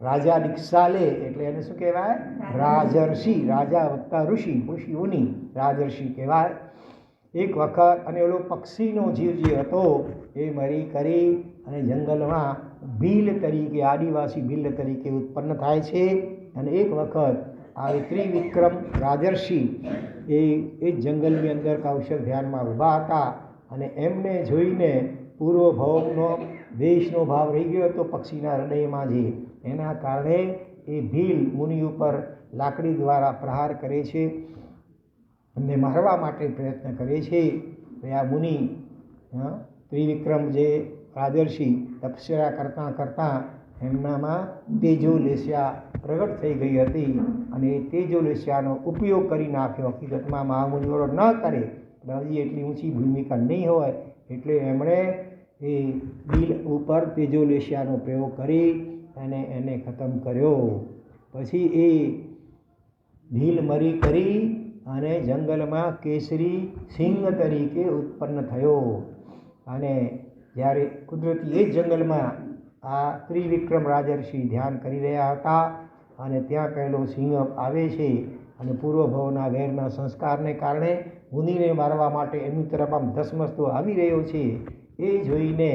રાજા દીક્ષા લે એટલે એને શું કહેવાય? રાજર્ષિ. રાજા વત્તા ઋષિ, ઋષિઓની રાજર્ષિ કહેવાય. એક વખત અને ઓલો પક્ષીનો જીવ જે હતો એ મરી કરી અને જંગલમાં ભીલ તરીકે, આદિવાસી ભીલ તરીકે ઉત્પન્ન થાય છે. અને એક વખત આ ત્રિવિક્રમ રાજર્ષિ એ જંગલની અંદર કૌશલ ધ્યાનમાં ઊભા હતા અને એમને જોઈને પૂર્વ ભવનો દેશનો ભાવ રહી ગયો હતો પક્ષીના હૃદયમાં. જે એના કારણે એ ભીલ મુનિ ઉપર લાકડી દ્વારા પ્રહાર કરે છે, એમને મારવા માટે પ્રયત્ન કરે છે. આ મુનિ ત્રિવિક્રમ જે રાજર્ષિ તપસ્યા કરતાં કરતાં એમનામાં તેજોલેસ્યા પ્રગટ થઈ ગઈ હતી અને એ તેજોલેસ્યાનો ઉપયોગ કરી નાખ્યો. હકીકતમાં મહામુનિઓ ન કરે, હજી એટલી ઊંચી ભૂમિકા નહીં હોય એટલે એમણે એ ભીલ ઉપર તેજોલેસ્યાનો પ્રયોગ કરી અને એને ખતમ કર્યો. પછી એ ભીલ મરી કરી અને જંગલમાં કેસરી સિંહ તરીકે ઉત્પન્ન થયો. અને જ્યારે કુદરતી એ જ જંગલમાં આ ત્રિવિક્રમ રાજર્ષિ ધ્યાન કરી રહ્યા હતા અને ત્યાં પહેલો સિંહ આવે છે અને પૂર્વભવના વેરના સંસ્કારને કારણે મુનિને મારવા માટે એમની તરફ આમ ધસમસતો આવી રહ્યો છે. એ જોઈને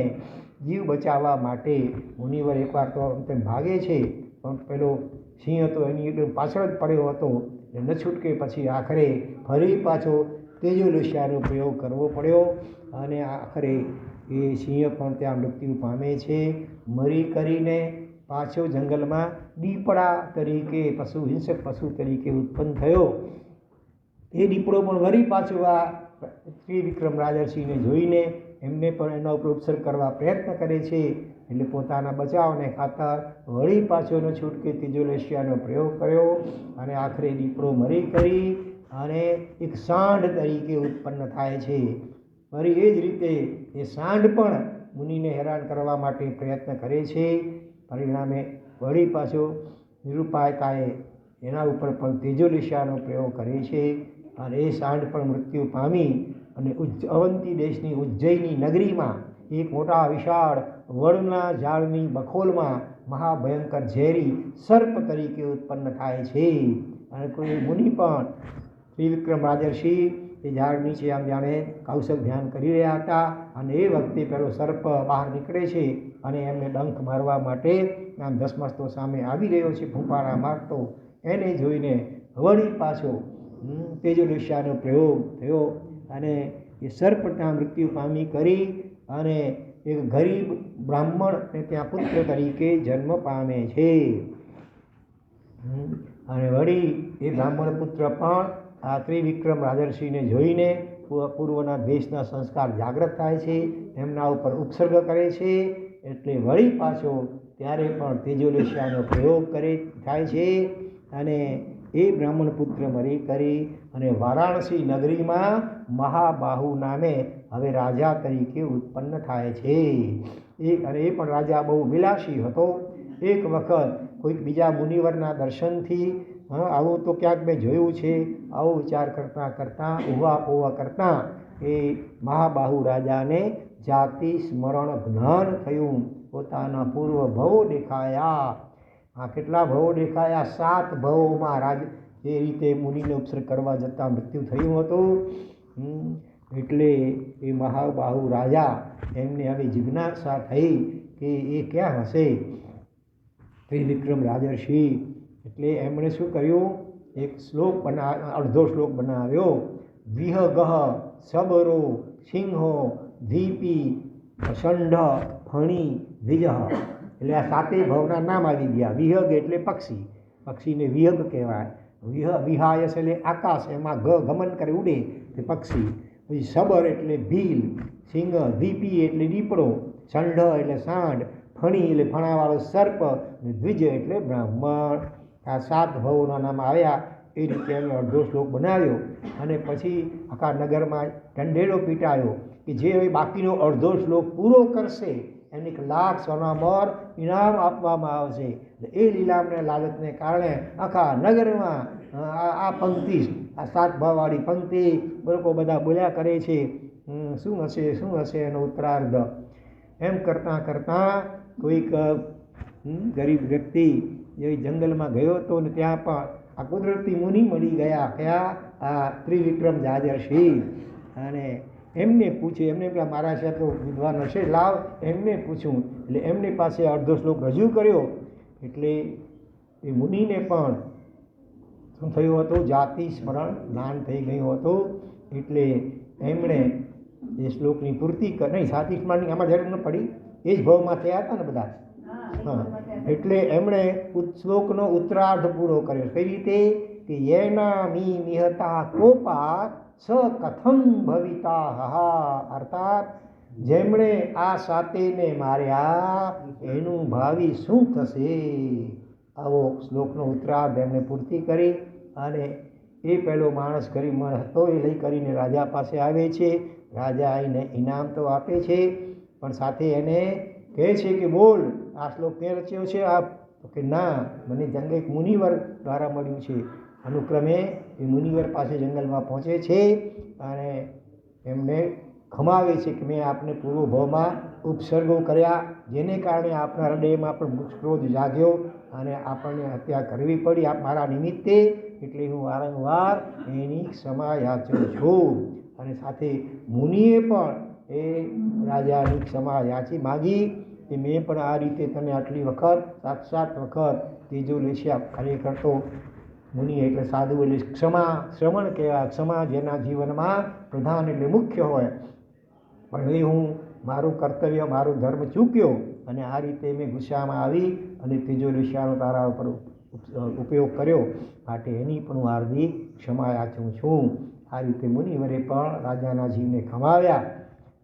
જીવ બચાવવા માટે મુનિવર એકવાર તો તેમ ભાગે છે, પણ પેલો સિંહ હતો એની એકદમ પાછળ જ પડ્યો હતો, ન છૂટકે પછી આખરે ફરી પાછો તેજોલેસ્યાનો પ્રયોગ કરવો પડ્યો અને આખરે એ સિંહ પણ ત્યાં મૃત્યુ પામે છે. મરી કરીને પાછો જંગલમાં દીપડા તરીકે હિંસક પશુ તરીકે ઉત્પન્ન થયો. એ દીપડો પણ વળી પાછો આ ત્રિવિક્રમ રાજર્ષિને જોઈને એમને પણ એના ઉપર ઉપસર્ગ કરવા પ્રયત્ન કરે છે. એટલે પોતાના બચાવને ખાતર વળી પાછો ન છૂટકે તેજોલેસ્યાનો પ્રયોગ કર્યો અને આખરે દીપડો મરી કરી અને એક સાંઢ તરીકે ઉત્પન્ન થાય છે. વળી એ જ રીતે એ સાંઢ પણ મુનિને હેરાન કરવા માટે પ્રયત્ન કરે છે. પરિણામે વળી પાછો નિરુપાયતાએ એના ઉપર પણ તેજોલેસ્યાનો પ્રયોગ કરે છે અને એ સાંઢ પણ મૃત્યુ પામી અને અવંતી દેશની ઉજ્જૈની નગરીમાં એક મોટા વિશાળ વડના ઝાડની બખોલમાં મહાભયંકર ઝેરી સર્પ તરીકે ઉત્પન્ન થાય છે. અને કોઈ મુનિ પણ ત્રિવિક્રમ રાજર્ષિ એ ઝાડ નીચે આમ જાણે કૌશલ ધ્યાન કરી રહ્યા હતા અને એ વખતે પેલો સર્પ બહાર નીકળે છે અને એમને ડંખ મારવા માટે આમ ધસમસતો સામે આવી રહ્યો છે, ફૂંફાણા મારતો. એને જોઈને વળી પાછો તેજોલેસ્યાનો પ્રયોગ થયો અને એ સર્પ ત્યાં મૃત્યુ પામી કરી અને એક ગરીબ બ્રાહ્મણને ત્યાં પુત્ર તરીકે જન્મ પામે છે. અને વળી એ બ્રાહ્મણ પુત્ર પણ આ ત્રિવિક્રમ રાજર્ષિને જોઈને પૂર્વના દેશના સંસ્કાર જાગૃત થાય છે, એમના ઉપર ઉપસર્ગ કરે છે. એટલે વળી પાછો ત્યારે પણ તેજોલેસ્યાનો પ્રયોગ થાય છે અને એ બ્રાહ્મણ પુત્ર મરી કરી અને વારાણસી નગરીમાં મહાબાહુ નામે હવે રાજા તરીકે ઉત્પન્ન થાય છે. અને એ પણ રાજા બહુ વિલાસી હતો. એક વખત કોઈક બીજા મુનિવરના દર્શનથી આવું તો ક્યાંક મેં જોયું છે, આવો વિચાર કરતાં કરતાં ઉવા કરતાં એ મહાબાહુ રાજાને જાતિ સ્મરણ જ્ઞાન થયું. પોતાના પૂર્વ ભવો દેખાયા. આ કેટલા ભવો દેખાયા? 7 ભવોમાં એ રીતે મુનિને ઉપસર્ગ કરવા જતાં મૃત્યુ થયું હતું. એટલે એ મહાબાહુ રાજા એમને હવે જિજ્ઞાસા થઈ કે એ ક્યાં હશે ત્રિવિક્રમ રાજર્ષિ. એટલે એમણે શું કર્યું? એક અડધો શ્લોક બનાવ્યો. વિહગઃ સબરો સિંહો ધીપી ષંઢ ફણી દ્વિજ. એટલે આ 7 ભવના નામ આવી ગયા. વિહગ એટલે પક્ષી, પક્ષીને વિહગ કહેવાય. વિહાયસ એટલે આકાશ, એમાં ગમન કરે ઉડે તે પક્ષી. પછી સબર એટલે ભીલ, સિંહ, ધીપી એટલે દીપડો, ષંઢ એટલે સાંઢ, ફણી એટલે ફણાવાળો સર્પ, અને દ્વિજ એટલે બ્રાહ્મણ. આ 7 ભવોના નામ આવ્યા. એ રીતે અમે અડધો શ્લોક બનાવ્યો અને પછી આખા નગરમાં ઢંઢેરો પીટાયો કે જે હવે બાકીનો અડધો શ્લોક પૂરો કરશે એને 1 લાખ સોનામોર ઇનામ આપવામાં આવશે. એ લીલામને લાલચને કારણે આખા નગરમાં આ પંક્તિ, આ 7 ભાવવાળી પંક્તિ લોકો બધા બોલ્યા કરે છે. શું હશે એનો ઉત્તરાર્ધ? એમ કરતાં કોઈક ગરીબ વ્યક્તિ એ જંગલમાં ગયો હતો ને ત્યાં પણ આ કુદરતી મુનિ મળી ગયા. કયા? આ ત્રિવિક્રમ જાજરસિંહ. અને એમને પૂછે, એમને કે મારા છે તો વિદ્વાન હશે, લાવ એમને પૂછું. એટલે એમની પાસે અડધો શ્લોક રજૂ કર્યો. એટલે એ મુનિને પણ શું થયું હતું? જાતિ સ્મરણ જ્ઞાન થઈ ગયું હતું. એટલે એમણે એ શ્લોકની પૂર્તિ નહીં, જાતિ સ્મરણની આમાં જરૂર ન પડી, એ જ ભાવમાં થયા હતા ને બધા. હા, એટલે એમણે શ્લોકનો ઉત્તરાર્ધ પૂરો કર્યો. કઈ રીતે? કે યેના મી નિહતા કોપા સ કથમ ભવિતા હા. અર્થાત જેમણે આ સાતેને માર્યા એનું ભાવિ શું થશે? આવો શ્લોકનો ઉત્તરાર્ધ એમણે પૂર્તિ કરી. અને એ પહેલો માણસ ગરીબ માણસ હતો, એ લઈ કરીને રાજા પાસે આવે છે. રાજા એને ઇનામ તો આપે છે, પણ સાથે એને કહે છે કે બોલ આ શ્લોક તે રચ્યો છે આપ? તો કે ના, મને એક મુનિવર દ્વારા મળ્યું છે. અનુક્રમે એ મુનિવર પાસે જંગલમાં પહોંચે છે અને એમને ખમાવે છે કે મેં આપને પૂર્વ ભાવમાં ઉપસર્ગો કર્યા, જેને કારણે આપણા હૃદયમાં પણ ક્રોધ જાગ્યો અને આપણને હત્યા કરવી પડી આપ મારા નિમિત્તે. એટલે હું વારંવાર એની ક્ષમા યાચું છું. અને સાથે મુનિએ પણ એ રાજાની ક્ષમા યાચી માગી કે મેં પણ આ રીતે તને આટલી વખત 7 વખત ત્રીજો લેશ્યા. ખરેખર તો મુનિ એટલે સાધુ એટલે ક્ષમા, શ્રવણ કહેવાય. ક્ષમા જેના જીવનમાં પ્રધાન એટલે મુખ્ય હોય. પણ એ હું મારું કર્તવ્ય, મારું ધર્મ ચૂક્યો અને આ રીતે મેં ગુસ્સામાં આવી અને ત્રીજો લેશ્યાનો તારા ઉપર ઉપયોગ કર્યો, માટે એની પણ હું હાર્દિક ક્ષમા યાચું છું. આ રીતે મુનિવરે પણ રાજાના જીવને ખમાવ્યા.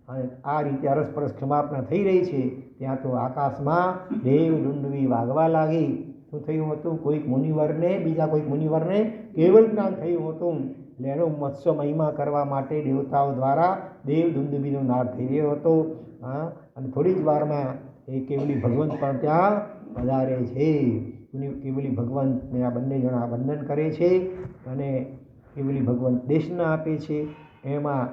અને આ રીતે અરસપરસ ક્ષમાપના થઈ રહી છે. ત્યાં તો આકાશમાં દેવ દુંડવી વાગવા લાગી. શું થયું હતું? કોઈક મુનિવરને, બીજા કોઈક મુનિવરને કેવલ જ્ઞાન થયું હતું. એટલે એનો મત્સ્ય મહિમા કરવા માટે દેવતાઓ દ્વારા દેવ દુંદુબીનો નાદ થઈ રહ્યો હતો. અને થોડી જ વારમાં એ કેવલી ભગવંત પણ ત્યાં પધારે છે. કેવલી ભગવંતને આ બંને જણા વંદન કરે છે અને કેવલી ભગવંત દેશના આપે છે. એમાં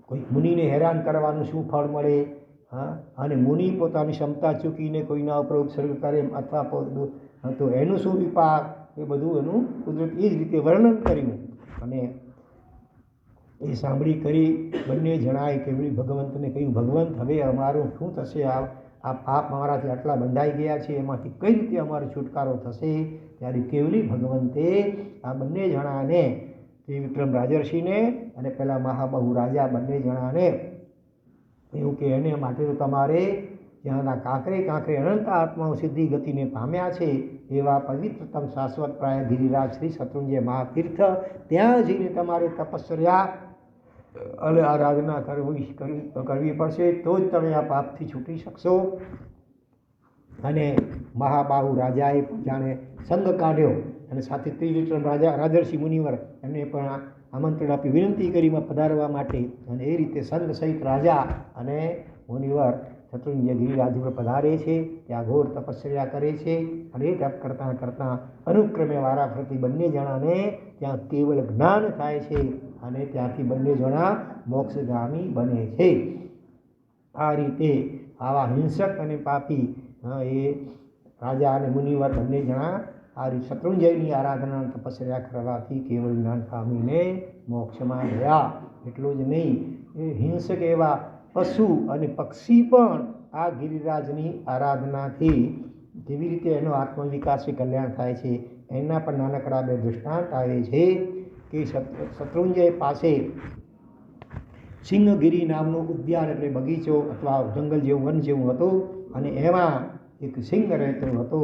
કોઈ મુનિને હેરાન કરવાનું શું ફળ મળે? અને મુનિ પોતાની ક્ષમતા ચૂકીને કોઈના ઉપર ઉપસર્ગ કરે અથવા તો એનું શું વિપાક? એ બધું એનું કુદરત એ જ રીતે વર્ણન કર્યું. અને એ સાંભળી કરી બંને જણાએ કેવલી ભગવંતને કહ્યું, ભગવંત હવે અમારું શું થશે? આ પાપ અમારાથી આટલા બંધાઈ ગયા છે, એમાંથી કઈ રીતે અમારો છુટકારો થશે? ત્યારે કેવલી ભગવંતે આ બંને જણાને, ત્રિવિક્રમ રાજર્ષિને અને પેલા મહાબહુ રાજા બંને જણાને એવું કે એને માટે તો તમારે ત્યાંના કાંકરે અનંત આત્માઓ સિદ્ધિ ગતિને પામ્યા છે એવા પવિત્રતમ શાશ્વત પ્રાય ગિરિરાજ શ્રી શત્રુંજય મહાતીર્થ, ત્યાં જઈને તમારે તપશ્ચર્યા અને આરાધના કરવી પડશે, તો જ તમે આ પાપથી છૂટી શકશો. અને મહાબાહુ રાજાએ જાણે સંઘ કાઢ્યો અને સાથે ત્રિવિક્રમ રાજર્ષિ મુનિવર એમને પણ આમંત્રણ આપી, વિનંતી કરી પધારવા માટે. અને એ રીતે સંઘ સહિત રાજા અને મુનિવર શત્રુંજય ગિરિરાજ ઉપર પધારે છે. ત્યાં ઘોર તપશ્ચર્યા કરે છે. અને એ તપ કરતાં કરતાં અનુક્રમે વારાફરતી બંને જણાને ત્યાં કેવલ જ્ઞાન થાય છે અને ત્યાંથી બંને જણા મોક્ષગામી બને છે. આ રીતે આવા હિંસક અને પાપી એ રાજા અને મુનિવર બંને જણા આ રીતે શત્રુંજયની આરાધના તપશ્ચર્યા કરવાથી કેવળ જ્ઞાન પામીને મોક્ષમાં ગયા. એટલું જ નહીં, એ હિંસક એવા પશુ અને પક્ષી પણ આ ગિરિરાજની આરાધનાથી કેવી રીતે એનો આત્મવિકાસ કલ્યાણ થાય છે એના પણ નાનકડા 2 દૃષ્ટાંત આવે છે. કે શત્રુંજય પાસે સિંહગીરી નામનું ઉદ્યાન એટલે બગીચો અથવા જંગલ જેવું વન જેવું હતું અને એમાં એક સિંહ રહેતો હતો.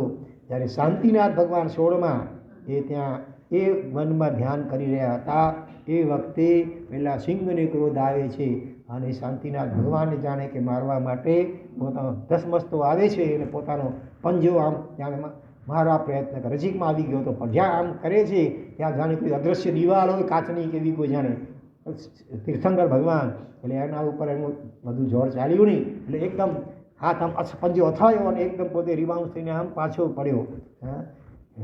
જ્યારે શાંતિનાથ ભગવાન 16માં એ ત્યાં એ વનમાં ધ્યાન કરી રહ્યા હતા એ વખતે પેલા સિંહને ક્રોધ આવે છે અને શાંતિનાથ ભગવાનને જાણે કે મારવા માટે પોતાનો ધસમસતો આવે છે અને પોતાનો પંજો આમ જાણે મારવા પ્રયત્ન કરે. નજીકમાં આવી ગયો તો પણ જ્યાં આમ કરે છે ત્યાં જાણે કોઈ અદૃશ્ય દિવાલ હોય કાચની કેવી કોઈ જાણે તીર્થંકર ભગવાન, એટલે એના ઉપર એનું બધું જોર ચાલ્યું નહીં. એટલે એકદમ હાથ આમ પંજો અથાયો અને એકદમ પોતે રિબાઉન્સ થઈને આમ પાછો પડ્યો.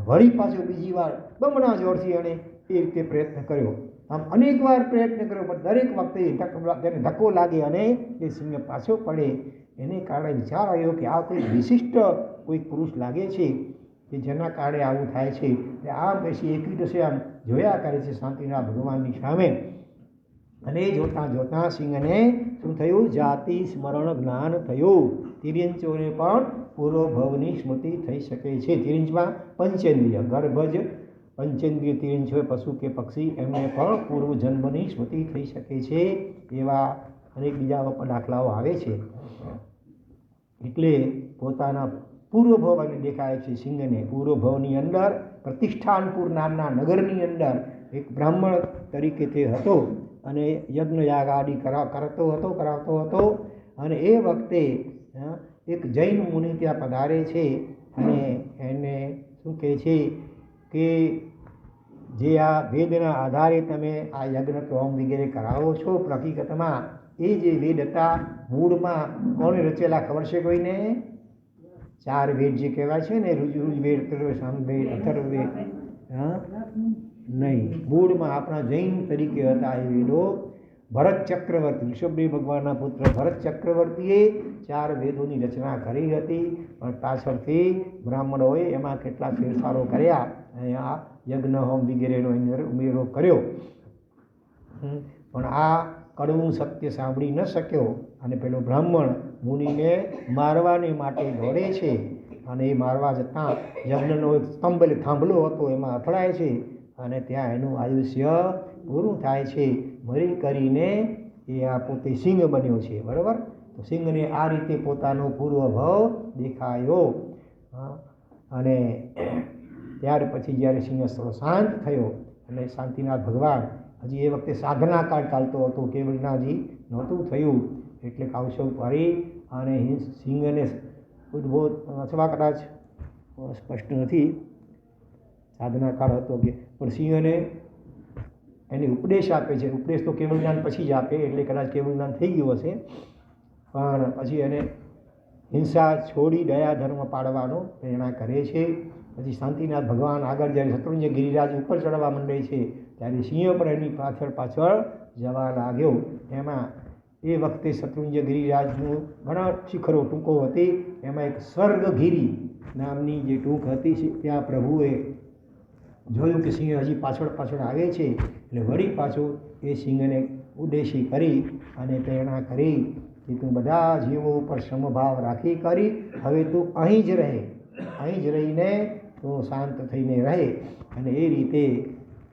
વળી પાછો બીજી વાર બમણા જોરથી એણે એ રીતે પ્રયત્ન કર્યો. આમ અનેક વાર પ્રયત્ન કર્યો પણ દરેક વખતે તેને ધક્કો લાગે અને એ સિંહ પાછો પડે. એને કારણે વિચાર આવ્યો કે આ કોઈ વિશિષ્ટ કોઈ પુરુષ લાગે છે. કે જેના કારણે આવું થાય છે. આમ બેસી એકલી ટસે આમ જોયા કરે છે શાંતિનાથ ભગવાનની સામે. અને જોતાં જોતાં સિંહને શું થયું? જાતિ સ્મરણ જ્ઞાન થયું. તિર્યંચોને પણ પૂર્વ ભવની સ્મૃતિ થઈ શકે છે. તિર્યંચમાં પંચેન્દ્રિય ગર્ભજ પંચેન્દ્રિય તિર્યંચ હોય પશુ કે પક્ષી, એમને પણ પૂર્વ જન્મની સ્મૃતિ થઈ શકે છે. એવા અનેક બીજા દાખલાઓ આવે છે. એટલે પોતાના પૂર્વ ભવ અને દેખાય છે સિંહને. પૂર્વ ભવની અંદર પ્રતિષ્ઠાનપુર નામના નગરની અંદર એક બ્રાહ્મણ તરીકે તે હતો અને યજ્ઞ યાગ આદિ કરાવતો હતો. અને એ વખતે એક જૈન મુનિ ત્યાં પધારે છે અને એને શું કહે છે કે જે આ વેદના આધારે તમે આ યજ્ઞ હોમ વગેરે કરાવો છો, હકીકતમાં એ જે વેદ હતા મૂળમાં કોણે રચેલા ખબર છે કોઈને? 4 વેદ જે કહેવાય છે ને, ઋગ્વેદ, સામવેદ, અથર્વવેદ. નહીં, મૂળમાં આપણા જૈન તરીકે હતા એ વેદો. ભરત ચક્રવર્તી, ઋષભદેવ ભગવાનના પુત્ર ભરત ચક્રવર્તીએ 4 વેદોની રચના કરી હતી, પણ પાછળથી બ્રાહ્મણોએ એમાં કેટલા ફેરફારો કર્યા અને આ યજ્ઞ હોમ વગેરેનો અંદર ઉમેરો કર્યો. પણ આ કડવું સત્ય સાંભળી ન શક્યો અને પેલો બ્રાહ્મણ મુનિને મારવાને માટે દોડે છે. અને એ મારવા જતાં યજ્ઞનો એક સ્તંભ થાંભલો હતો એમાં અથડાય છે અને ત્યાં એનું આયુષ્ય પૂરું થાય છે. મરી કરીને એ આ પોતે સિંહ બન્યો છે. બરાબર? તો સિંહને આ રીતે પોતાનો પૂર્વ ભવ દેખાયો. અને ત્યાર પછી જ્યારે સિંહ થોડો શાંત થયો અને શાંતિનાથ ભગવાન, હજી એ વખતે સાધના કાળ ચાલતો હતો, કેવલનાજી નહોતું થયું, એટલે કાવસવ પાડી અને સિંહને ઉદ્બોધ અથવા કદાચ સ્પષ્ટ નથી, સાધના કાળ હતો કે, પણ સિંહને એને ઉપદેશ આપે છે. ઉપદેશ તો કેવળ જ્ઞાન પછી જ આપે, એટલે કદાચ કેવળ જ્ઞાન થઈ ગયું હશે. પણ પછી એને હિંસા છોડી દયા ધર્મ પાડવાનો પ્રેરણા કરે છે. પછી શાંતિનાથ ભગવાન આગળ જ્યારે શત્રુંજય ગિરિરાજ ઉપર ચડવા માંડે છે ત્યારે સિંહ પણ એની પાછળ જવા લાગ્યો. એમાં એ વખતે શત્રુંજય ગિરિરાજનું ઘણા શિખરો ટૂંકો હતી, એમાં એક સ્વર્ગગીરી નામની જે ટૂંક હતી, ત્યાં પ્રભુએ જોયું કે સિંહ હજી પાછળ આવે છે, એટલે વળી પાછું એ સિંહને ઉદ્દેશી કરી અને પ્રેરણા કરી કે તું બધા જીવો ઉપર સમભાવ રાખી કરી હવે તું અહીં જ રહે, અહીં જ રહીને તું શાંત થઈને રહે. અને એ રીતે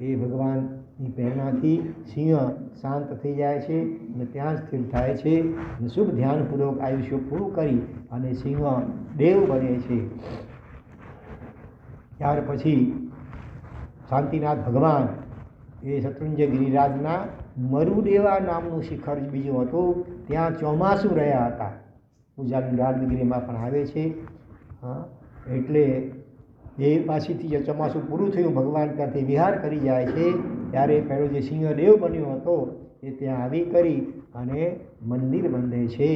એ ભગવાનની પ્રેરણાથી સિંહ શાંત થઈ જાય છે અને ત્યાં જ સ્થિર થાય છે અને શુભ ધ્યાનપૂર્વક આયુષ્ય પૂરું કરી અને સિંહ દેવ બને છે. ત્યાર પછી શાંતિનાથ ભગવાન એ શત્રુંજય ગિરિરાજના મરુદેવા નામનું શિખર બીજું હતું, ત્યાં ચોમાસું રહ્યા હતા. પૂજાની રાત વગેરેમાં પણ આવે છે. એટલે એ પાછીથી ચોમાસું પૂરું થયું, ભગવાન ત્યાંથી વિહાર કરી જાય છે, ત્યારે પેલો જે સિંહ દેવ બન્યો હતો એ ત્યાં આવી કરી અને મંદિર બંધે છે.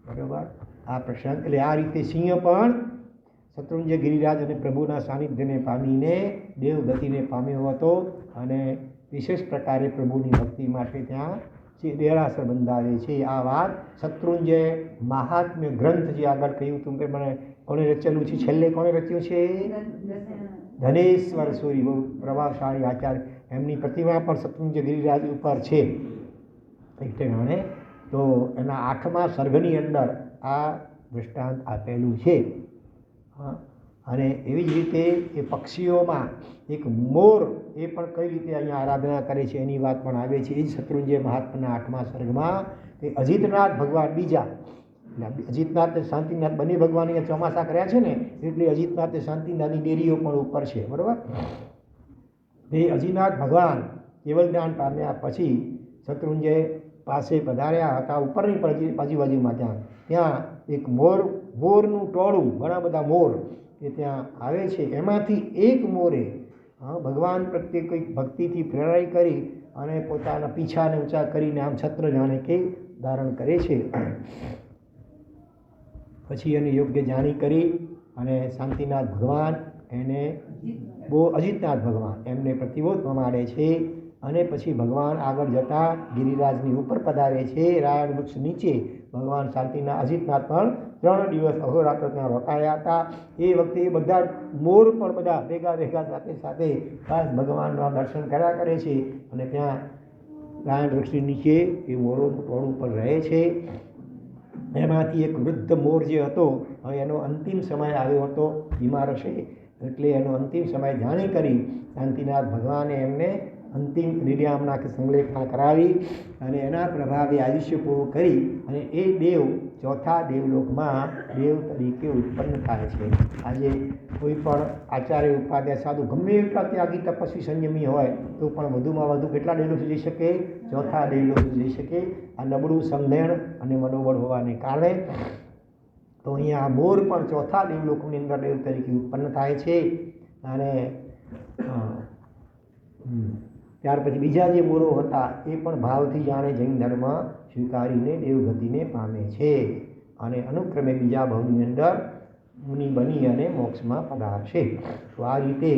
બરાબર? આ પ્રસંગ, એટલે આ રીતે સિંહ પણ શત્રુંજય ગિરિરાજ અને પ્રભુના સાનિધ્યને પામીને દેવગતિને પામ્યો હતો અને વિશેષ પ્રકારે પ્રભુની ભક્તિ માટે ત્યાં જે દેરાસર બંધાવે છે. આ વાત શત્રુંજય મહાત્મ્ય ગ્રંથ જે આગળ કહ્યું હતું કે મને કોણે રચેલું છે, છેલ્લે કોણે રચ્યું છે? ધનેશ્વર સૂરી, બહુ પ્રભાવશાળી આચાર્ય, એમની પ્રતિમા પણ શત્રુંજય ગિરિરાજ ઉપર છે. એટલે તો એના 8મા સર્ગની અંદર આ દૃષ્ટાંત આપેલું છે. અને એવી જ રીતે એ પક્ષીઓમાં એક મોર, એ પણ કઈ રીતે અહીંયા આરાધના કરે છે એની વાત પણ આવે છે. એ જ શત્રુંજય મહાત્માના 8મા સર્ગમાં કે અજીતનાથ ભગવાન બીજા, એટલે અજીતનાથ શાંતિનાથ બંને ભગવાન અહીંયા ચોમાસા કર્યા છે ને, એટલે અજીતનાથ શાંતિનાથની ડેરીઓ પણ ઉપર છે. બરાબર? એ અજીતનાથ ભગવાન કેવલ જ્ઞાન પામ્યા પછી શત્રુંજય પાસે પધાર્યા હતા, ઉપરની બાજુમાં ત્યાં એક મોરનું ટોળું, ઘણા બધા મોર એ ત્યાં આવે છે. એમાંથી એક મોરે ભગવાન પ્રત્યે કંઈક ભક્તિથી પ્રેરણા કરી અને પોતાના પીછાને ઊંચા કરીને આમ છત્ર જાણે કે ધારણ કરે છે. પછી એને યોગ્ય જાણી કરી અને શાંતિનાથ ભગવાન એને અજીતનાથ ભગવાન એમને પ્રતિબોધ પમાડે છે. અને પછી ભગવાન આગળ જતા ગિરિરાજની ઉપર પધારે છે. રાયણ વૃક્ષ નીચે ભગવાન અજીતનાથ પણ 3 દિવસ અહોરાત્ર ત્યાં રોકાયા હતા. એ વખતે એ બધા મોર પણ બધા ભેગા ભેગા સાથે સાથે ખાસ ભગવાનના દર્શન કર્યા કરે છે. અને ત્યાં રાયણ વૃક્ષની નીચે એ મોરોનું ટોળું પણ રહે છે. એમાંથી એક વૃદ્ધ મોર જે હતો, હવે એનો અંતિમ સમય આવ્યો હતો, બીમાર હશે એટલે એનો અંતિમ સમય જાણી કરી શાંતિનાથ ભગવાને એમને અંતિમ નિર્યામના કે સંલેખના કરાવી અને એના પ્રભાવે આયુષ્ય પૂરું કરી અને એ દેવ ચોથા દેવલોકમાં દેવ તરીકે ઉત્પન્ન થાય છે. આજે કોઈ પણ આચાર્ય ઉપાધ્યાય સાધુ ગમે એટલા ત્યાગી તપસ્વી સંયમી હોય તો પણ વધુમાં વધુ કેટલા દેવલોક જઈ શકે? ચોથા દેવલોક જઈ શકે. આ નબળું સમજણ અને મનોબળ હોવાને કારણે તો અહીંયા મોર પણ ચોથા દેવલોકની અંદર દેવ તરીકે ઉત્પન્ન થાય છે. અને ત્યાર પછી બીજા જે મોરો હતા એ પણ ભાવથી જાણે જૈન ધર્મ સ્વીકારીને દેવગતિને પામે છે અને અનુક્રમે બીજા ભાવની અંદર મુનિ બની અને મોક્ષમાં પધારશે. તો આ રીતે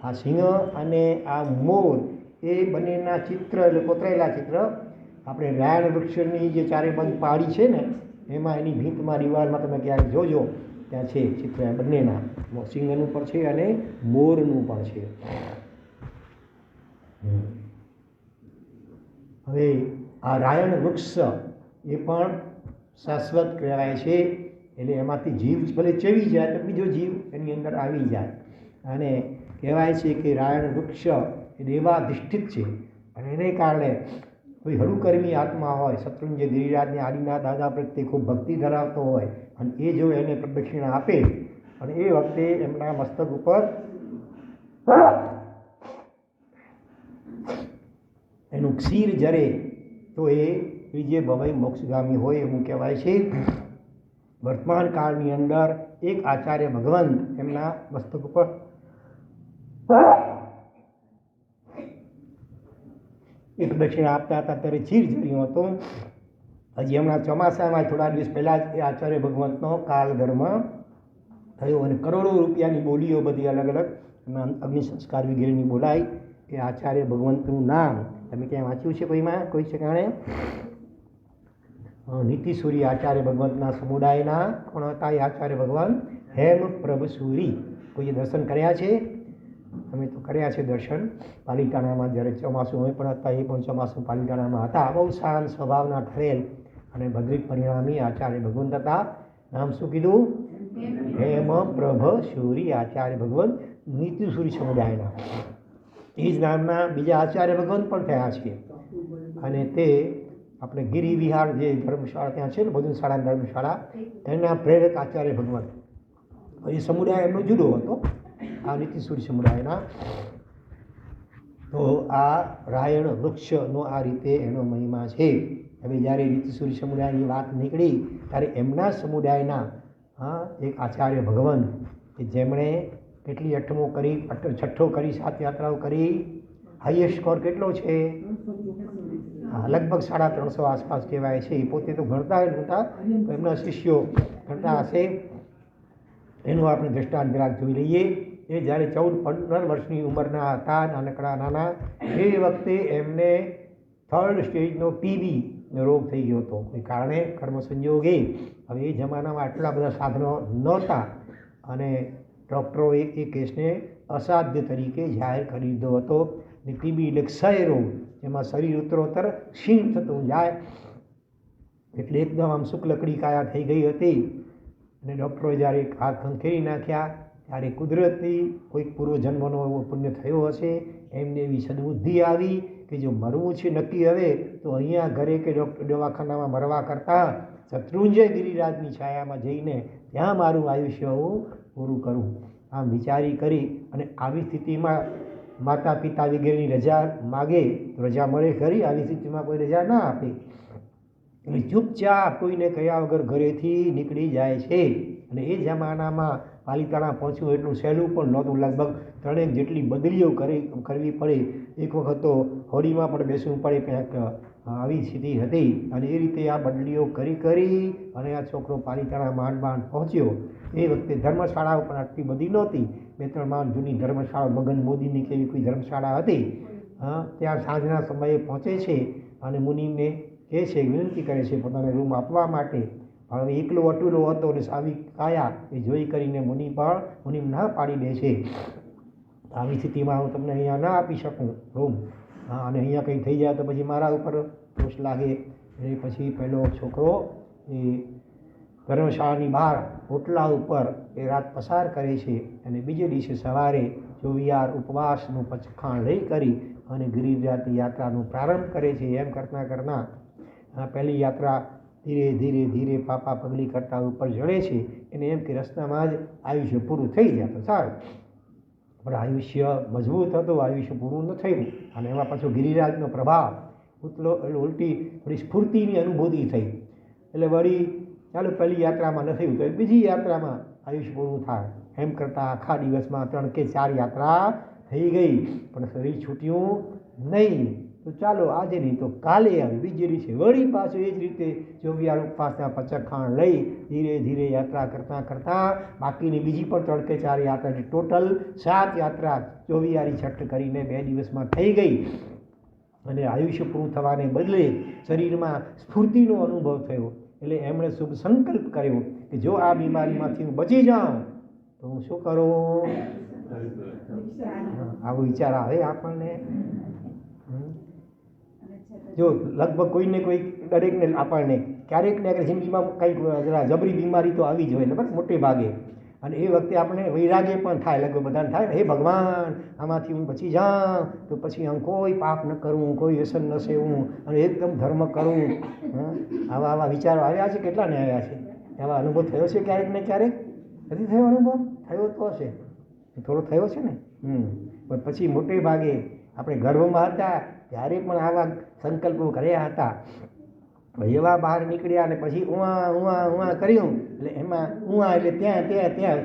આ સિંહ અને આ મોર એ બંનેના ચિત્ર એટલે કોતરેલા ચિત્ર આપણે રાયણ વૃક્ષની જે ચારે બાજુ પાડી છે ને એમાં એની ભીંતમાં દિવાલમાં તમે ક્યાંક જોજો ત્યાં છે ચિત્ર બંનેના, સિંહનું પણ છે અને મોરનું પણ છે. હવે આ રાયણ વૃક્ષ એ પણ શાશ્વત કહેવાય છે. એટલે એમાંથી જીવ ભલે ચડી જાય તો બીજો જીવ એની અંદર આવી જાય. અને કહેવાય છે કે રાયણ વૃક્ષ એ દેવાધિષ્ઠિત છે અને એને કારણે કોઈ હળુકર્મી આત્મા હોય, શત્રુંજય ગિરિરાજને આદિના દાદા પ્રત્યે ખૂબ ભક્તિ ધરાવતો હોય અને એ જો એને પ્રદક્ષિણા આપે અને એ વખતે એમના મસ્તક ઉપર એનું ક્ષીર જરે તો એ ત્રીજે ભવાઈ મોક્ષગામી હોય એવું કહેવાય છે. વર્તમાન કાળની અંદર એક આચાર્ય ભગવંત એમના મસ્તક ઉપર એક દક્ષિણા આપતા હતા ત્યારે ચીર જર્યું હતું. હજી હમણાં ચોમાસામાં થોડા દિવસ પહેલાં જ એ આચાર્ય ભગવંતનો કાલધર્મ થયો અને કરોડો રૂપિયાની બોલીઓ બધી અલગ અલગ અગ્નિ સંસ્કાર વગેરેની બોલાઈ. એ આચાર્ય ભગવંતનું નામ તમે ક્યાં વાંચ્યું છે કોઈમાં? કોઈ ઠેકાણે? નીતિસુરી આચાર્ય ભગવંતના સમુદાયના કોણ હતા એ આચાર્ય ભગવાન? હેમ પ્રભસુરી. કોઈએ દર્શન કર્યા છે? અમે તો કર્યા છે દર્શન પાલિતાણામાં. જ્યારે ચોમાસું અમે પણ હતા એ પણ ચોમાસું પાલિતાણામાં હતા. બહુ શાંત સ્વભાવના ઠરેલ અને ભદ્રિક પરિણામી આચાર્ય ભગવંત હતા. નામ શું કીધું? હેમ પ્રભસુરી આચાર્ય ભગવંત નીતિસુરી સમુદાયના. એ જ નામના બીજા આચાર્ય ભગવંત પણ થયા છે. અને તે આપણે ગિરિ વિહાર જે ધર્મશાળા ત્યાં છે ને ભોજનશાળા ધર્મશાળા એના પ્રેરક આચાર્ય ભગવંત. એ સમુદાય એમનો જુદો હતો આ નીતિસુરી સમુદાયના. તો આ રાયણ વૃક્ષનો આ રીતે એનો મહિમા છે. હવે જ્યારે નીતિસુરી સમુદાયની વાત નીકળી ત્યારે એમના સમુદાયના એક આચાર્ય ભગવંત કે જેમણે કેટલી અઠમો કરી, છઠ્ઠો કરી, 7 યાત્રાઓ કરી. હાઈએસ્ટ સ્કોર કેટલો છે? લગભગ 350 આસપાસ કહેવાય છે. એ પોતે તો ગણતા નહોતા તો એમના શિષ્યો ગણતા હશે. એનું આપણે દ્રષ્ટાંત જરાક જોઈ લઈએ. એ જ્યારે 14-15 વર્ષની ઉંમરના હતા, નાના, એ વખતે એમને 3rd સ્ટેજનો ટીબી રોગ થઈ ગયો હતો. એ કારણે કર્મ સંજોગે હવે એ જમાનામાં આટલા બધા સાધનો નહોતા અને ડૉક્ટરોએ એ કેસને અસાધ્ય તરીકે જાહેર કરી દીધો હતો. ટીબી એટલે ક્ષય રોગ, જેમાં શરીર ઉત્તરોત્તર ક્ષીણ થતું જાય. એટલે એકદમ આમ શુક્લકડી કાયા થઈ ગઈ હતી. અને ડૉક્ટરોએ જ્યારે હાથ ખંખેરી નાખ્યા ત્યારે કુદરતી કોઈક પૂર્વજન્મનો એવો પુણ્ય થયો હશે, એમને એવી સદબુદ્ધિ આવી કે જો મરવું છે નક્કી હવે તો અહીંયા ઘરે કે દવાખાનામાં મરવા કરતાં શત્રુંજય ગિરિરાજની છાયામાં જઈને ત્યાં મારું આયુષ્ય હું પૂરું કરું. આમ વિચારી કરી અને આવી સ્થિતિમાં માતા પિતા વગેરેની રજા માગે તો રજા મળે ખરી? આવી સ્થિતિમાં કોઈ રજા ના આપે એટલે ચૂપચાપ કોઈને કહ્યા વગર ઘરેથી નીકળી જાય છે. અને એ જમાનામાં પાલિતાણા પહોંચવું એટલું સહેલું પણ નહોતું. લગભગ 3 જેટલી બદલીઓ કરવી પડે. એક વખત તો હોડીમાં પણ બેસવું પડે, કંઈક આવી સ્થિતિ હતી. અને એ રીતે આ બદલીઓ કરી અને આ છોકરો પાલિતાણા માંડ પહોંચ્યો. એ વખતે ધર્મશાળાઓ પણ આટલી બધી નહોતી. 2-3 માંડ જૂની ધર્મશાળા, મગન મોદીની કેવી કોઈ ધર્મશાળા હતી. ત્યાં સાંજના સમયે પહોંચે છે અને મુનિને કહે છે, વિનંતી કરે છે પોતાને રૂમ આપવા માટે. પણ હવે એકલો અટુલો હતો ને આવી કાયા એ જોઈ કરીને મુનિ ના પાડી દે છે. આવી સ્થિતિમાં હું તમને અહીંયા ના આપી શકું રૂમ, હા, અને અહીંયા કંઈ થઈ જાય તો પછી મારા ઉપર દોષ લાગે. એ પછી પહેલો છોકરો એ ધર્મશાળાની બહાર ઓટલા ઉપર એ રાત પસાર કરે છે અને બીજે દિવસે સવારે ચોવિયાર ઉપવાસનું પચખાણ લઈ કરી અને ગિરિરાજની યાત્રાનો પ્રારંભ કરે છે. એમ કરતાં પહેલી યાત્રા ધીરે ધીરે ધીરે પાપા પગલી કરતાં ઉપર ચડે છે. એને એમ કે રસ્તામાં જ આયુષ્ય પૂરું થઈ જાય તો સારું, પણ આયુષ્ય મજબૂત હતું, આયુષ્ય પૂરું ન થયું. અને એમાં પાછો ગિરિરાજનો પ્રભાવ ઉલટી થોડી સ્ફૂર્તિની અનુભૂતિ થઈ. એટલે વળી ચાલો પહેલી યાત્રામાં ન થયું તો બીજી યાત્રામાં આયુષ્ય પૂરું થાય. એમ કરતાં આખા દિવસમાં 3 કે 4 યાત્રા થઈ ગઈ, પણ શરીર છૂટ્યું નહીં. તો ચાલો આજે નહીં તો કાલે આવી બીજી દિવસે વળી પાછું એ જ રીતે 24 ઉપવાસના પચખાણ લઈ ધીરે ધીરે યાત્રા કરતાં બાકીની બીજી પણ 3 કે 4 યાત્રા, ટોટલ 7 યાત્રા 24 છઠ્ઠ કરીને 2 દિવસમાં થઈ ગઈ. અને આયુષ્ય પૂરું થવાને બદલે શરીરમાં સ્ફૂર્તિનો અનુભવ થયો. એટલે એમણે શુભ સંકલ્પ કર્યો કે જો આ બીમારીમાંથી હું બચી જાઉં તો હું શું કરું. આવો વિચાર આવે આપણને. જો લગભગ કોઈને કોઈ દરેકને આપણને ક્યારેક ને ક્યારેક જિંદગીમાં કંઈક જબરી બીમારી તો આવી જ હોય ને, બસ મોટે ભાગે. અને એ વખતે આપણે વૈરાગ્ય પણ થાય, લગભગ બધાને થાય, હે ભગવાન આમાંથી હું બચી જાઉં તો પછી હું કોઈ પાપ ન કરું, કોઈ વ્યસન ન સેવું અને એકદમ ધર્મ કરું. આવા વિચારો આવ્યા છે, કેટલાને આવ્યા છે? એવા અનુભવ થયો છે ક્યારેક ને ક્યારેક? નથી થયો અનુભવ? થયો તો હશે, થોડો થયો છે ને. પણ પછી મોટે ભાગે આપણે ગર્ભમાં હતા ત્યારે પણ આવા સંકલ્પો કર્યા હતા. એવા બહાર નીકળ્યા અને પછી ઉવા કર્યું. એટલે એમાં ઉવા એટલે ત્યાં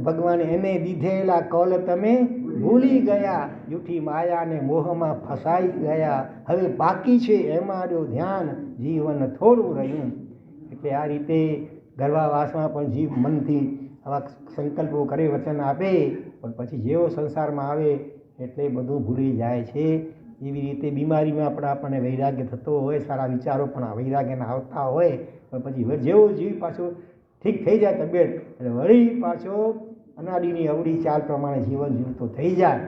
ભગવાને એને દીધેલા કૌલ તમે ભૂલી ગયા, જૂઠી માયાને મોહમાં ફસાઈ ગયા, હવે બાકી છે એમાં ધ્યાન, જીવન થોડું રહ્યું. એટલે આ રીતે ગર્ભાવાસમાં પણ જીવ મનથી આવા સંકલ્પો કરે, વચન આપે, પણ પછી જેવો સંસારમાં આવે એટલે બધું ભૂલી જાય છે. એવી રીતે બીમારીમાં પણ આપણને વૈરાગ્ય થતો હોય, સારા વિચારો પણ વૈરાગ્યના આવતા હોય, પણ પછી જેવો જીવ પાછો ઠીક થઈ જાય તબિયત, એટલે વળી પાછો અનાદિની અવળી ચાલ પ્રમાણે જીવન જીવતો થઈ જાય.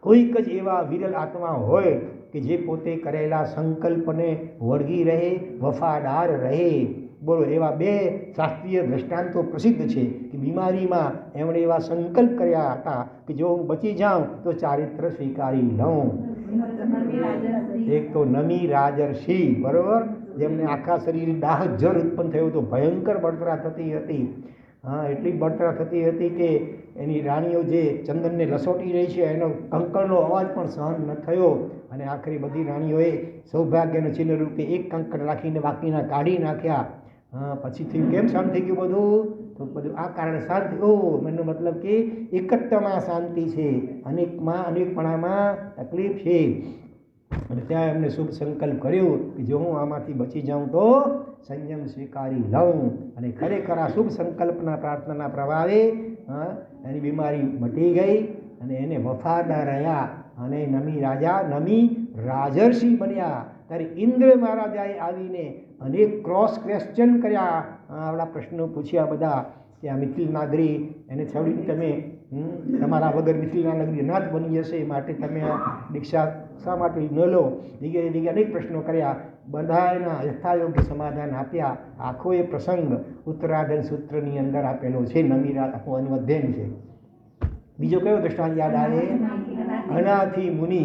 કોઈક જ એવા વિરલ આત્મા હોય કે જે પોતે કરેલા સંકલ્પને વળગી રહે, વફાદાર રહે. બોલો, એવા 2 શાસ્ત્રીય દ્રષ્ટાંતો પ્રસિદ્ધ છે કે બીમારીમાં એમણે એવા સંકલ્પ કર્યા હતા કે જો હું બચી જાઉં તો ચારિત્ર સ્વીકારી લઉં. એક તો નમી રાજર્ષિ, બરોબર, જેમને આખા શરીર દાહ જર ઉત્પન્ન થયો હતો, ભયંકર બળતરા થતી હતી. એટલી બળતરા થતી હતી કે એની રાણીઓ જે ચંદનને લસોટી રહી છે એનો કંકણનો અવાજ પણ સહન ન થયો. અને આખરી બધી રાણીઓએ સૌભાગ્યનું ચિહ્ન રૂપે એક કંકણ રાખીને બાકીના કાઢી નાખ્યા. પછીથી કેમ શાંત થઈ ગયું બધું? તો બધું આ કારણે શાંત થયું. એનો મતલબ કે એકત્વમાં શાંતિ છે, અનેકપણામાં તકલીફ છે. અને ત્યાં એમને શુભ સંકલ્પ કર્યો કે જો હું આમાંથી બચી જાઉં તો સંયમ સ્વીકારી લઉં. અને ખરેખર આ શુભ સંકલ્પના પ્રાર્થનાના પ્રભાવે એની બીમારી મટી ગઈ અને એને વફાદાર રહ્યા અને નમી રાજર્ષિ બન્યા. ત્યારે ઇન્દ્ર મહારાજાએ આવીને અનેક ક્રોસ ક્વેશ્ચન કર્યા, આવડા પ્રશ્નો પૂછ્યા બધા કે આ મિથિલ નાગરી એને છોડીને તમે તમારા વગર મિથિલ નાગરી અનાથ બની જશે, માટે તમે આ દીક્ષા શા માટે ન લો? જગ્યાએ જગ્યાએ અનેક પ્રશ્નો કર્યા, બધાના યથાયોગ્ય સમાધાન આપ્યા. આખો એ પ્રસંગ ઉત્તરાધન સૂત્રની અંદર આપેલો છે. નમીરાજ આખું અનુઅધ્યયન છે. બીજો કયો દ્રષ્ટાંત યાદ આવે? અનાથી મુનિ,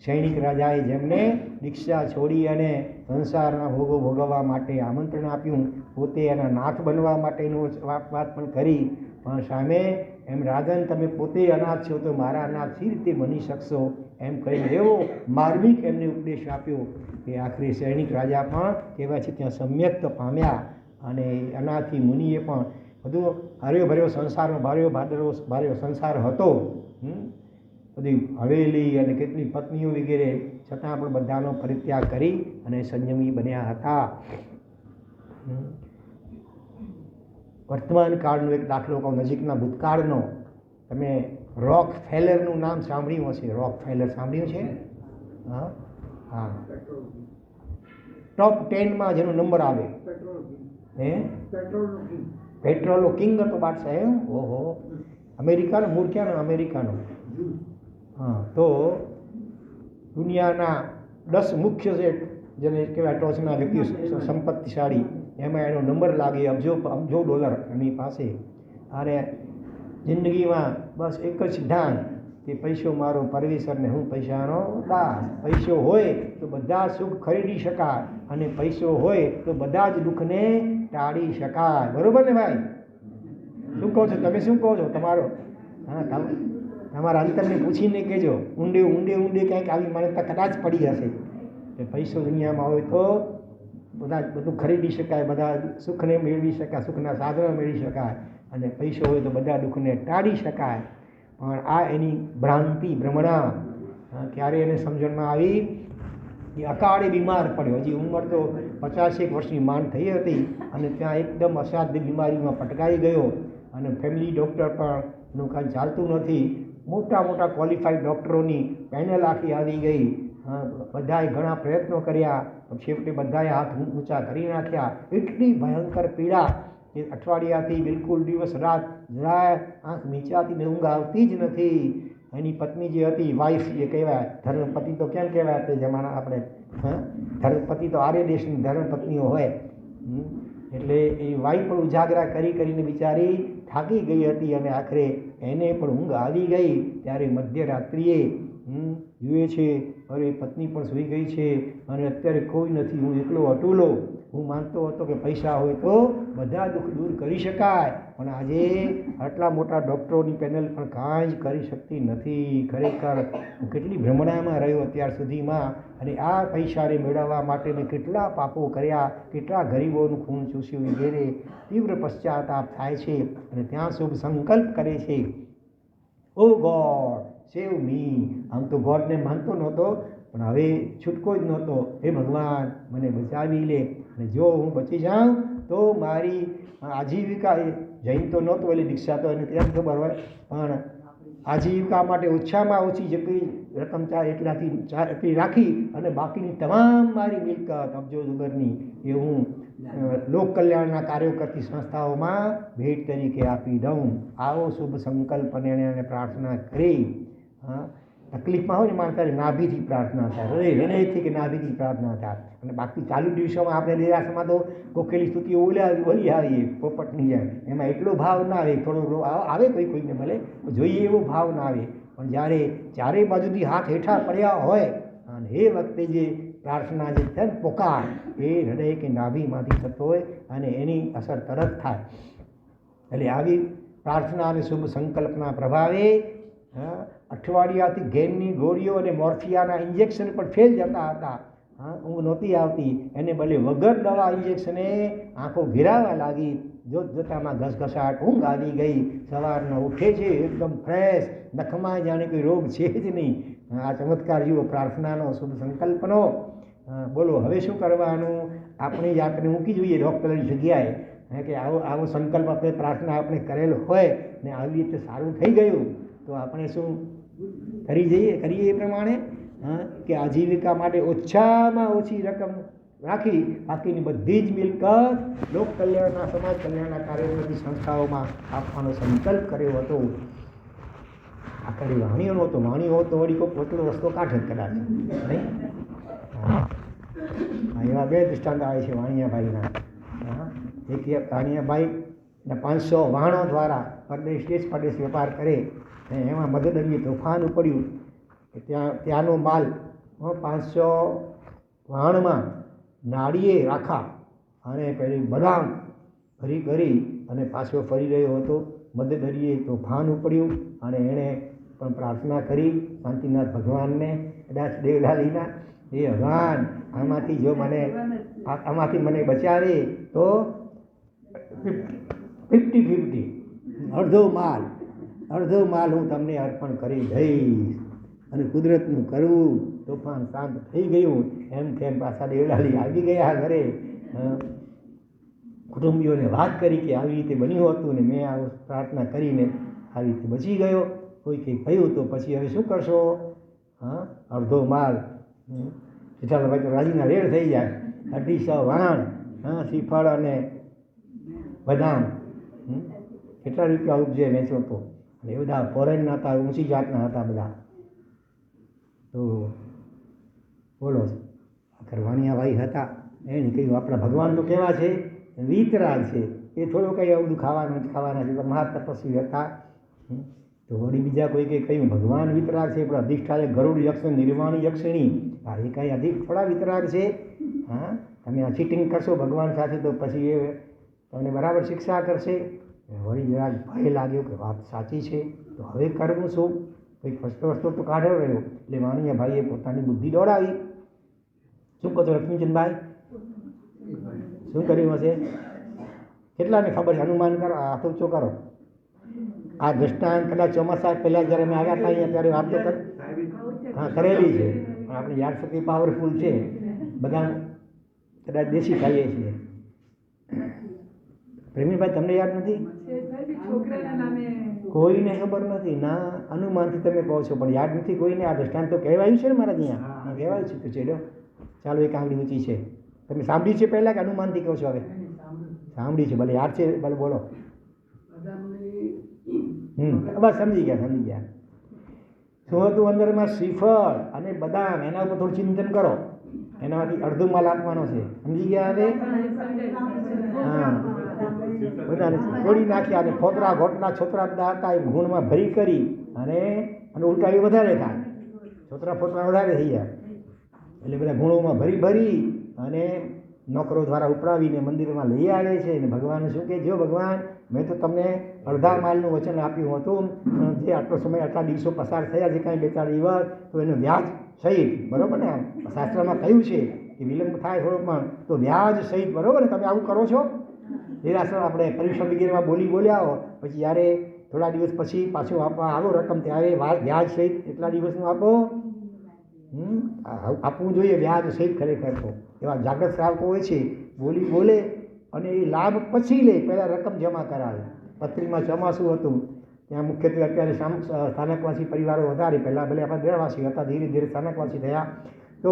સૈનિક રાજાએ જેમને દીક્ષા છોડી અને સંસારના ભોગો ભોગવવા માટે આમંત્રણ આપ્યું, પોતે એના નાથ બનવા માટેનું વાત પણ કરી, પણ સામે એમ રાજન તમે પોતે અનાથ છો તો મારા અનાથ સી રીતે બની શકશો એમ કહી એવો માર્મિક એમને ઉપદેશ આપ્યો કે આખરે સૈનિક રાજા પણ કહેવાય છે ત્યાં સમ્યક્ત પામ્યા. અને અનાથી મુનિએ પણ બધું હર્યો ભર્યો સંસારનો ભારે સંસાર હતો, બધી હવેલી અને કેટલી પત્નીઓ વગેરે, છતાં પણ બધાનો પરિત્યાગ કરી અને સંયમી બન્યા હતા. વર્તમાન કાળનો એક દાખલો કહું, નજીકના ભૂતકાળનો. તમે રોક ફેલરનું નામ સાંભળ્યું હશે. રોક ફેલર સાંભળ્યું છે? હા, ટોપ 10માં જેનો નંબર આવે. હે પેટ્રોલનો કિંગ હતો બાદશાહ એમ. ઓહો, અમેરિકાનો મૂળ ક્યાંનો? અમેરિકાનો. હા, તો દુનિયાના 10 મુખ્ય છે જેને કહેવાય ટોચના વ્યક્તિ સંપત્તિશાળી, એમાં એનો નંબર લાગે. અબજો ડોલર એની પાસે. અને જિંદગીમાં બસ એક જ સિદ્ધાંત કે પૈસો મારો પરમેશ્વર ને હું પૈસાનો દાસ. પૈસો હોય તો બધા સુખ ખરીદી શકાય, અને પૈસો હોય તો બધા જ દુઃખને ટાળી શકાય. બરોબર ને ભાઈ? શું કહો છો તમે? શું કહો છો તમારો? હા, તમારા અંતરને પૂછીને કહેજો. ઊંડે ઊંડે ઊંડે કંઈક આવી માન્યતા કદાચ પડી હશે કે પૈસો દુનિયામાં હોય તો બધા બધું ખરીદી શકાય, બધા સુખને મેળવી શકાય, સુખના સાધનો મેળવી શકાય, અને પૈસો હોય તો બધા દુઃખને ટાળી શકાય. પણ આ એની ભ્રાંતિ, ભ્રમણા ક્યારે એને સમજણમાં આવી કે અકાળે બીમાર પડ્યો. હજી ઉંમર તો 50 વર્ષની માંડ થઈ હતી, અને ત્યાં એકદમ અસાધ્ય બીમારીમાં પટકાઈ ગયો, અને ફેમિલી ડૉક્ટર પણ એનું કાંઈ ચાલતું નથી. મોટા મોટા ક્વોલિફાઈડ ડૉક્ટરોની પેનલ આખી આવી ગઈ. બધાએ ઘણા પ્રયત્નો કર્યા, પણ છેવટે બધાએ હાથ ઊંચા કરી નાખ્યા. એટલી ભયંકર પીડા કે અઠવાડિયાથી બિલકુલ દિવસ રાત જરાય આંખ નીચાતી ઊંઘ આવતી જ નથી. એની પત્ની જે હતી, વાઇફ જે કહેવાય, ધર્મપતિ તો કેમ કહેવાય તે જમાના આપણે? ધર્મપતિ તો આર્ય દેશની ધર્મપત્નીઓ હોય. એટલે એ વાઇફ પણ ઉજાગરા કરી કરીને બિચારી થાકી ગઈ હતી, અને આખરે એને પણ ઊંઘ આવી ગઈ. ત્યારે મધ્યરાત્રિએ જુએ છે, અરે પત્ની પણ સૂઈ ગઈ છે, અને અત્યારે કોઈ નથી, હું એકલો અટુલો. હું માનતો હતો કે પૈસા હોય તો બધા દુઃખ દૂર કરી શકાય, પણ આજે આટલા મોટા ડૉક્ટરોની પેનલ પણ કાંઈ જ કરી શકતી નથી. ખરેખર હું કેટલી ભ્રમણામાં રહ્યો અત્યાર સુધીમાં, અને આ પૈસાને મેળવવા માટે મેં કેટલા પાપો કર્યા, કેટલા ગરીબોનું ખૂન ચૂસ્યું વગેરે. તીવ્ર પશ્ચાતાપ થાય છે, અને ત્યાં શુભ સંકલ્પ કરે છે, ઓ ગોડ સેવ મી. આમ તો ગોડને માનતો નહોતો, પણ હવે છૂટકો જ નહોતો. હે ભગવાન, મને બચાવી લે, અને જો હું બચી જાઉં તો મારી આજીવિકા, જૈન તો નહોતો એટલે દીક્ષા તો એને ત્યાં ખબર હોય, પણ આજીવિકા માટે ઓછામાં ઓછી જેટલી રકમ ચાલે એટલી રાખી, અને બાકીની તમામ મારી મિલકત અબજો ડોલરની એ હું લોક કલ્યાણના કાર્યો કરતી સંસ્થાઓમાં ભેટ તરીકે આપી દઉં. આવો શુભ સંકલ્પ એને પ્રાર્થના કરી. તકલીફમાં હોય ને માણસ ત્યારે નાભીથી પ્રાર્થના થાય, હૃદયથી કે નાભીથી પ્રાર્થના થાય. અને બાકી ચાલુ દિવસોમાં આપણે દેરાસમાં તો કોકેલી સ્તુતિઓ બોલી આવીએ પોપટની જેમ, એમાં એટલો ભાવ ના આવે. થોડો આવે કોઈને ભલે, જોઈએ એવો ભાવ ના આવે. પણ જ્યારે ચારે બાજુથી હાથ હેઠા પડ્યા હોય, અને એ વખતે જે પ્રાર્થના જે છે ને પોકાર, એ હૃદય કે નાભીમાંથી થતો હોય, અને એની અસર તરત થાય. એટલે આવી પ્રાર્થના અને શુભ સંકલ્પના પ્રભાવે અઠવાડિયાથી ઘેનની ગોળીઓ અને મોર્ફિયાના ઇન્જેક્શન પણ ફેલ જતા હતા. ઊંઘ નહોતી આવતી, એને ભલે વગર દવા ઇન્જેક્શને આંખો ઘેરાવા લાગી. જોતામાં ઘસઘસાટ ઊંઘ આવી ગઈ. સવારના ઉઠે છે એકદમ ફ્રેશ, નખમાં જાણે કોઈ રોગ છે જ નહીં. આ ચમત્કાર જુઓ પ્રાર્થનાનો, શુભ સંકલ્પનો. બોલો હવે શું કરવાનું? આપણી જાતને મૂકી જોઈએ ડૉક્ટરની જગ્યાએ, કે આવો સંકલ્પ આપણે પ્રાર્થના આપણે કરેલો હોય ને આવી રીતે સારું થઈ ગયું, તો આપણે શું કરીએ એ પ્રમાણે કે આજીવિકા માટે ઓછામાં ઓછી રકમ રાખી, બાકીની બધી જ મિલકત લોક કલ્યાણના, સમાજ કલ્યાણના કાર્યો કરતી સંસ્થાઓમાં આપવાનો સંકલ્પ કર્યો હતો. આ કડી વાણીઓ નહોતો, વાણીઓ તો વળી કોઈ પોતનો રસ્તો કાઢે કદાચ નહીં. એવા 2 દૃષ્ટાંત આવે છે વાણિયાભાઈના. એક વાણિયાભાઈ 500 વાહણો દ્વારા દેશ પરદેશ વેપાર કરે, એમાં મદદનીય તોફાન ઉપડ્યું કે ત્યાંનો માલ 500 વાહણમાં નાળીએ રાખા અને પેલી બદામ ભરી કરી અને પાછો ફરી રહ્યો હતો. મદદરીએ તોફાન ઉપડ્યું, અને એણે પણ પ્રાર્થના કરી શાંતિનાથ ભગવાનને, કદાચ દેવલાલીના, એ ભગવાન આમાંથી મને બચાવે તો 50-50 અડધો માલ હું તમને અર્પણ કરી દઈશ. અને કુદરતનું કરવું, તોફાન શાંત થઈ ગયું. એમ તેમ પાછા દેવલાલી આવી ગયા ઘરે. કુટુંબીઓને વાત કરી કે આવી રીતે બન્યું હતું ને મેં આ પ્રાર્થના કરીને આવી રીતે બચી ગયો. કોઈ કંઈ કહ્યું તો પછી હવે શું કરશો? અડધો માલ. જેઠાલાલભાઈ તો રાજીના રેડ થઈ જાય. 250 વાણ, હા, શ્રીફળ અને બદામ, કેટલા રૂપિયા ઉપજે વેચો તો. અને એ બધા ફોરેનના હતા, ઊંચી જાતના હતા બધા. તો બોલો, કરવાણિયાભાઈ હતા, એને કહ્યું આપણા ભગવાન તો કેવા છે, વીતરાગ છે, એ થોડું કંઈ આવું બધું ખાવાના છે, તો મહાતપસ્વી હતા. તો વળી બીજા કોઈ કંઈ કહ્યું ભગવાન વિતરાગ છે, પણ અધિષ્ઠાને ગરુડ યક્ષ નિર્વાણી યક્ષિણી, હા એ કાંઈ અધિક થોડા વિતરાગ છે. હા, તમે આ ચીટિંગ કરશો ભગવાન સાથે તો પછી એ તમને બરાબર શિક્ષા કરશે. વળી જરાક ભય લાગ્યો કે વાત સાચી છે, તો હવે કરવું શું, કંઈક રસ્તો તો કાઢ્યો રહ્યો. એટલે વાણિયાભાઈએ પોતાની બુદ્ધિ દોડાવી. શું કહો છો લક્ષ્મીચંદભાઈ, શું કર્યું હશે? કેટલાને ખબર છે? અનુમાન કરો, હાથ ઊંચો કરો. આ દ્રષ્ટાંત કદાચ ચોમાસા પહેલાં જ્યારે અમે આવ્યા હતા અહીંયા ત્યારે વાત તો હા કરેલી છે, પણ આપણી યાદશક્તિ પાવરફુલ છે, બધા કદાચ દેશી ખાઈએ છીએ. પ્રેમીભાઈ તમને યાદ નથી? કોઈને ખબર નથી ના, અનુમાનથી તમે કહો છો પણ યાદ નથી કોઈને. આ દ્રષ્ટાંત તો કહેવાયું છે ને મારા અહીંયા, કહેવાયું છે. તો ચેડો ચાલો એક આંગળી ઊંચી છે. તમે સાંભળી છે પહેલાં કે અનુમાનથી કહો છો? હવે સાંભળી છે, ભલે યાદ છે, ભલે બોલો. બસ સમજી ગયા. શું હતું અંદરમાં? શ્રીફળ અને બદામ, એના ઉપર થોડું ચિંતન કરો. એનામાંથી અડધો માલ આપવાનો છે, સમજી ગયા? હવે હા, બધાને તોડી નાખ્યા અને ફોતરા ઘોટલા છોતરા બધા હતા એ ગુણમાં ભરી કરી અને ઉલટાવી વધારે થાય, છોતરા ફોતરા વધારે થઈ ગયા. એટલે બધા ગુણોમાં ભરી અને નોકરો દ્વારા ઉપડાવીને મંદિરમાં લઈ આવે છે. અને ભગવાન શું કહે, જો ભગવાન મેં તો તમને અડધા માલનું વચન આપ્યું હતું, જે આટલો સમય આટલા દિવસો પસાર થયા છે, કાંઈ 2-4 દિવસ, તો એનું વ્યાજ સહિત, બરાબર ને? શાસ્ત્રમાં કહ્યું છે કે વિલંબ થાય થોડો પણ તો વ્યાજ સહિત, બરાબર ને? તમે આવું કરો છો નિરાશ્ર, આપણે પરીક્ષા વગેરેમાં બોલ્યા હો, પછી જ્યારે થોડા દિવસ પછી પાછું આપવા આવો રકમ, ત્યારે વ્યાજ સહિત એટલા દિવસનું આપો. આપવું જોઈએ વ્યાજ સહિત. ખરેખર તો એવા જાગૃત શ્રાવકો હોય છે, બોલે અને એ લાભ પછી લે, પહેલાં રકમ જમા કરાવે. પત્રીમાં ચોમાસું હતું, ત્યાં મુખ્યત્વે અત્યારે સ્થાનકવાસી પરિવારો વધારે, પહેલાં ભલે આપણા દેરાવાસી હતા, ધીરે ધીરે સ્થાનકવાસી થયા. તો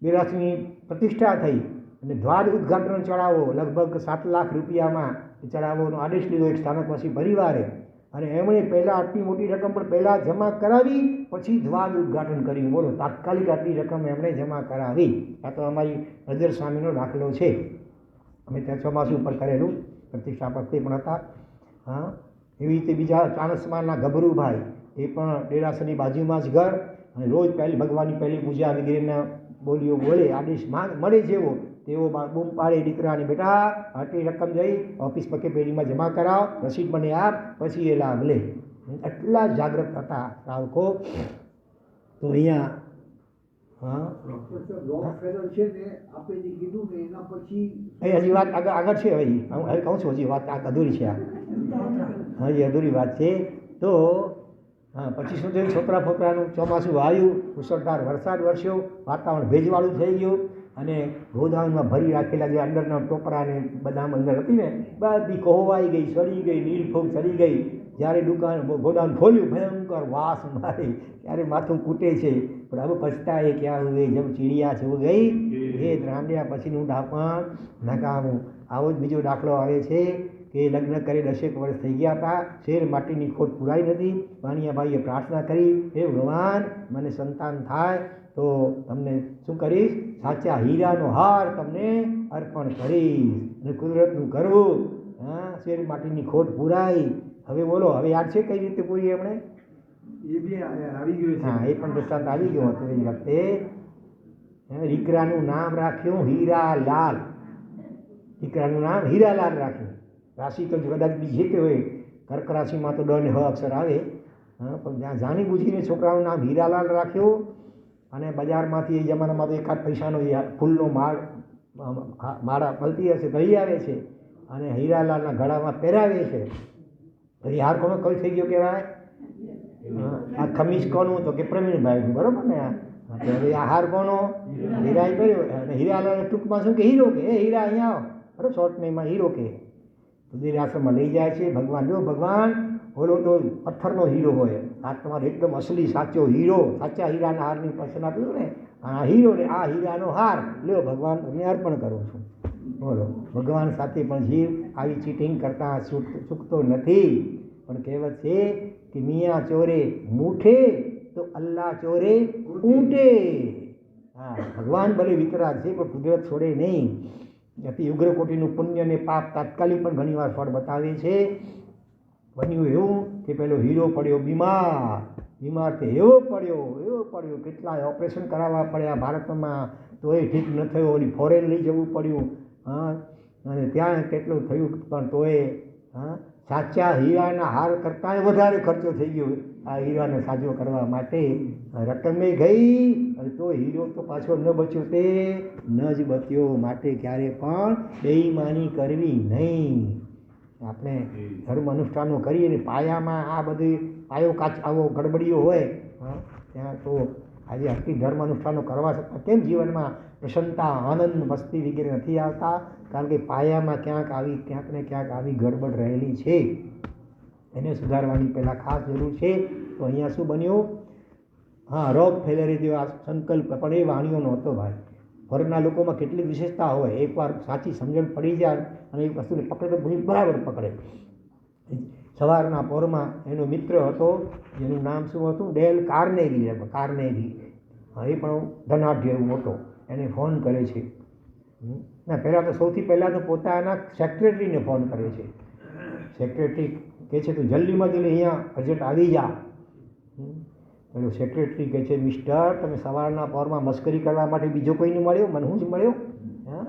દેરાસની પ્રતિષ્ઠા થઈ અને દ્વાર ઉદ્ઘાટન ચડાવો લગભગ 7 લાખ રૂપિયામાં ચડાવવાનો આદેશ લીધો એક સ્થાનકવાસી પરિવારે. અને એમણે પહેલાં આટલી મોટી રકમ પણ પહેલાં જમા કરાવી, પછી દ્વાર ઉદ્ઘાટન કર્યું. બોલો, તાત્કાલિક આટલી રકમ એમણે જમા કરાવી. આ તો અમારી નજર સામેનો દાખલો છે. અમે ત્યાં ચોમાસું ઉપર કરેલું, પ્રતિષ્ઠા વખતે પણ હતા. હા, એવી રીતે બીજા ચાણસ્માના ગભરુભાઈ, એ પણ દેરાસરની બાજુમાં જ ઘર, અને રોજ ભગવાનની પહેલી પૂજા વગેરેના બોલીઓ બોલે, આદેશ મળે જેવો તેઓ બૂમ પાડે દીકરાની, બેટા આટલી રકમ જઈ ઓફિસ પકે પેઢીમાં જમા કરાવ, રસીદ મને આપ, પછી એ લાભ લે. એટલા જાગૃત હતા શ્રાવકો. તો અહીંયા હજી વાત આગળ છે. હવે કહું છું, હજી વાત અધૂરી છે, હજી અધૂરી વાત છે. તો હા, પછી શું થયું? છોકરા ફોકરાનું ચોમાસું આવ્યું, મુસળધાર વરસાદ વરસ્યો, વાતાવરણ ભેજવાળું થઈ ગયું અને ગોદામમાં ભરી રાખેલા જે અંદરના ટોપરા ને બદામ અંદર હતી ને, બધી કોહવાઈ ગઈ, સડી ગઈ, નીલફૂગ સડી ગઈ. જ્યારે ગોદામ ખોલ્યું, ભયંકર વાસ મારી, ત્યારે માથું કૂટે છે. પણ હવે પછતાએ ક્યાં હુએ જબ ચીડિયા છો ગઈ, એ રાંડ્યા પછીનું ડાપણ નકામું. આવો જ બીજો દાખલો આવે છે કે લગ્ન કરી 10 વર્ષ થઈ ગયા હતા, શેર માટીની ખોટ પૂરાઈ નથી. વાણિયાભાઈએ પ્રાર્થના કરી, હે ભગવાન મને સંતાન થાય તો તમને શું કરીશ? સાચા હીરાનો હાર તમને અર્પણ કરીશ. અને કુદરતનું કરવું, હા, શેર માટીની ખોટ પૂરાઈ. હવે બોલો, હવે યાદ છે કઈ રીતે પૂરી એમણે? એ બી આવી ગયું. હા, એ પણ દૃષ્ટાંત આવી ગયો હતો. એ વખતે દીકરાનું નામ રાખ્યું હીરાલાલ. દીકરાનું નામ હીરાલાલ રાખ્યું. રાશિ તો કદાચ બીજી તે હોય, કર્ક રાશિમાં તો 2 ને 6 અક્ષર આવે. હા, પણ ત્યાં જાણી બુજીને છોકરાનું નામ હીરાલાલ રાખ્યું. અને બજારમાંથી એ જમાનામાં તો એકાદ પૈસાનો ફૂલનો માળા મળતી હશે, લઈ આવે છે અને હીરાલાલના ગળામાં પહેરાવે છે. એ હાર કોનો કઈ થઈ ગયો કહેવાય? આ ખમીસ કોનું? તો કે પ્રવીણભાઈનું, બરોબર ને? હવે આ હાર કોનો? હીરાએ કર્યો. અને હીરાલાલ ટૂંકમાં શું કે હીરો કે, એ હીરા અહીંયા આવો, બરાબર? શોર્ટ નેમમાં હીરો કે. તો દેરાસરમાં લઈ જાય છે. ભગવાન, જો ભગવાન ઓલો તો પથ્થરનો હીરો હોય, આ તમારો એકદમ અસલી સાચો હીરો, સાચા હીરાના હારની પસંદ આપ્યું ને, આ હીરો ને આ હીરાનો હાર લ્યો ભગવાન તમને અર્પણ કરું છું. બોલો, ભગવાન સાથે પણ જીવ આવી ચીટિંગ કરતા ચૂકતો નથી. પણ કહેવત છે કે મિયા ચોરે મૂઠે તો અલ્લાહ ચોરે ઊંટે. હા, ભગવાન ભલે વિતરાગ છે પણ કુદરત છોડે નહીં. અતિ ઉગ્ર કોટીનું પુણ્ય અને પાપ તાત્કાલિક પણ ઘણીવાર ફળ બતાવે છે. બન્યું એવું કે પેલો હીરો પડ્યો બીમાર તે એવો પડ્યો કેટલાય ઓપરેશન કરાવવા પડ્યા ભારતમાં, તોય ઠીક ન થયો. ઓલી ફોરેન લઈ જવું પડ્યું. હા, અને ત્યાં કેટલું થયું પણ તોય સાચા હીરાના હાર કરતાં વધારે ખર્ચો થઈ ગયો આ હીરાને સાજો કરવા માટે. રકમે ગઈ અને તો હીરો તો પાછો ન બચ્યો, તે ન જ બચ્યો. માટે ક્યારે પણ બેઈમાની કરવી નહીં. આપણે ધર્મ અનુષ્ઠાનો કરીએ ને પાયામાં આ બધી પાયો આવો ગડબડીઓ હોય, ત્યાં તો આજે આટલી ધર્મ અનુષ્ઠાનો કરવા છતાં કેમ જીવનમાં પ્રસન્નતા, આનંદ, મસ્તી વગેરે નથી આવતા? કારણ કે પાયામાં ક્યાંક ને ક્યાંક આવી ગડબડ રહેલી છે. એને સુધારવાની પહેલાં ખાસ જરૂર છે. તો અહીંયા શું બન્યું? હા, રોક ફેલરે જેવા સંકલ્પ, પણ એ વાણીઓ નહોતો ભાઈ. ફોરેનના લોકોમાં કેટલીક વિશેષતા હોય, એકવાર સાચી સમજણ પડી જાય અને એ વસ્તુને પકડે તો બરાબર પકડે. સવારના પોરમાં એનો મિત્ર હતો જેનું નામ શું હતું? Dale Carnegie. હા, એ પણ ધનાઢ્ય મોટો. એને ફોન કરે છે. ના, પહેલાં તો સૌથી પહેલાં તો પોતાના સેક્રેટરીને ફોન કરે છે. સેક્રેટરી કહે છે તું જલ્દીમાં જલ્દી અહીંયા અર્જન્ટ આવી જા. પેલો સેક્રેટરી કહે છે મિસ્ટર, તમે સવારના પોરમાં મસ્કરી કરવા માટે બીજો કોઈને મળ્યો? મને હું જ મળ્યો? હા,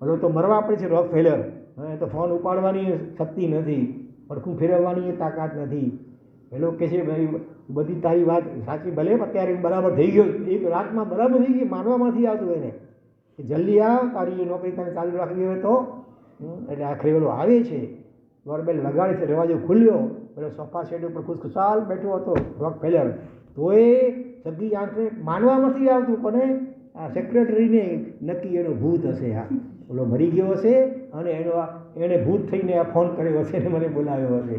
ઓલો તો મરવા પડે છે રોક ફેલર. હા, તો ફોન ઉપાડવાની શક્તિ નથી, પડખું ફેરવવાની એ તાકાત નથી. પેલો કહે છે ભાઈ બધી તારી વાત સાચી, ભલે અત્યારે બરાબર થઈ ગયો, એક રાતમાં બરાબર થઈ ગઈ, માનવામાંથી આવતું એને કે જલ્દી આવ, તારી નોકરી તને ચાલુ રાખવી હોય તો. એટલે આખરે ઓલો આવે છે, ડોરબેલ લગાડે છે, દરવાજો ખુલ્યો, પેલો સોફા સેટ ઉપર ખુશખુશાલ બેઠો હતો રોક ફેલર. તોય સગી આંખે માનવામાંથી આવતું કોને? આ સેક્રેટરીને. નક્કી એનો ભૂત હશે, આ ઓલો મરી ગયો હશે અને એણે ભૂત થઈને આ ફોન કર્યો હશે ને મને બોલાવ્યો હશે.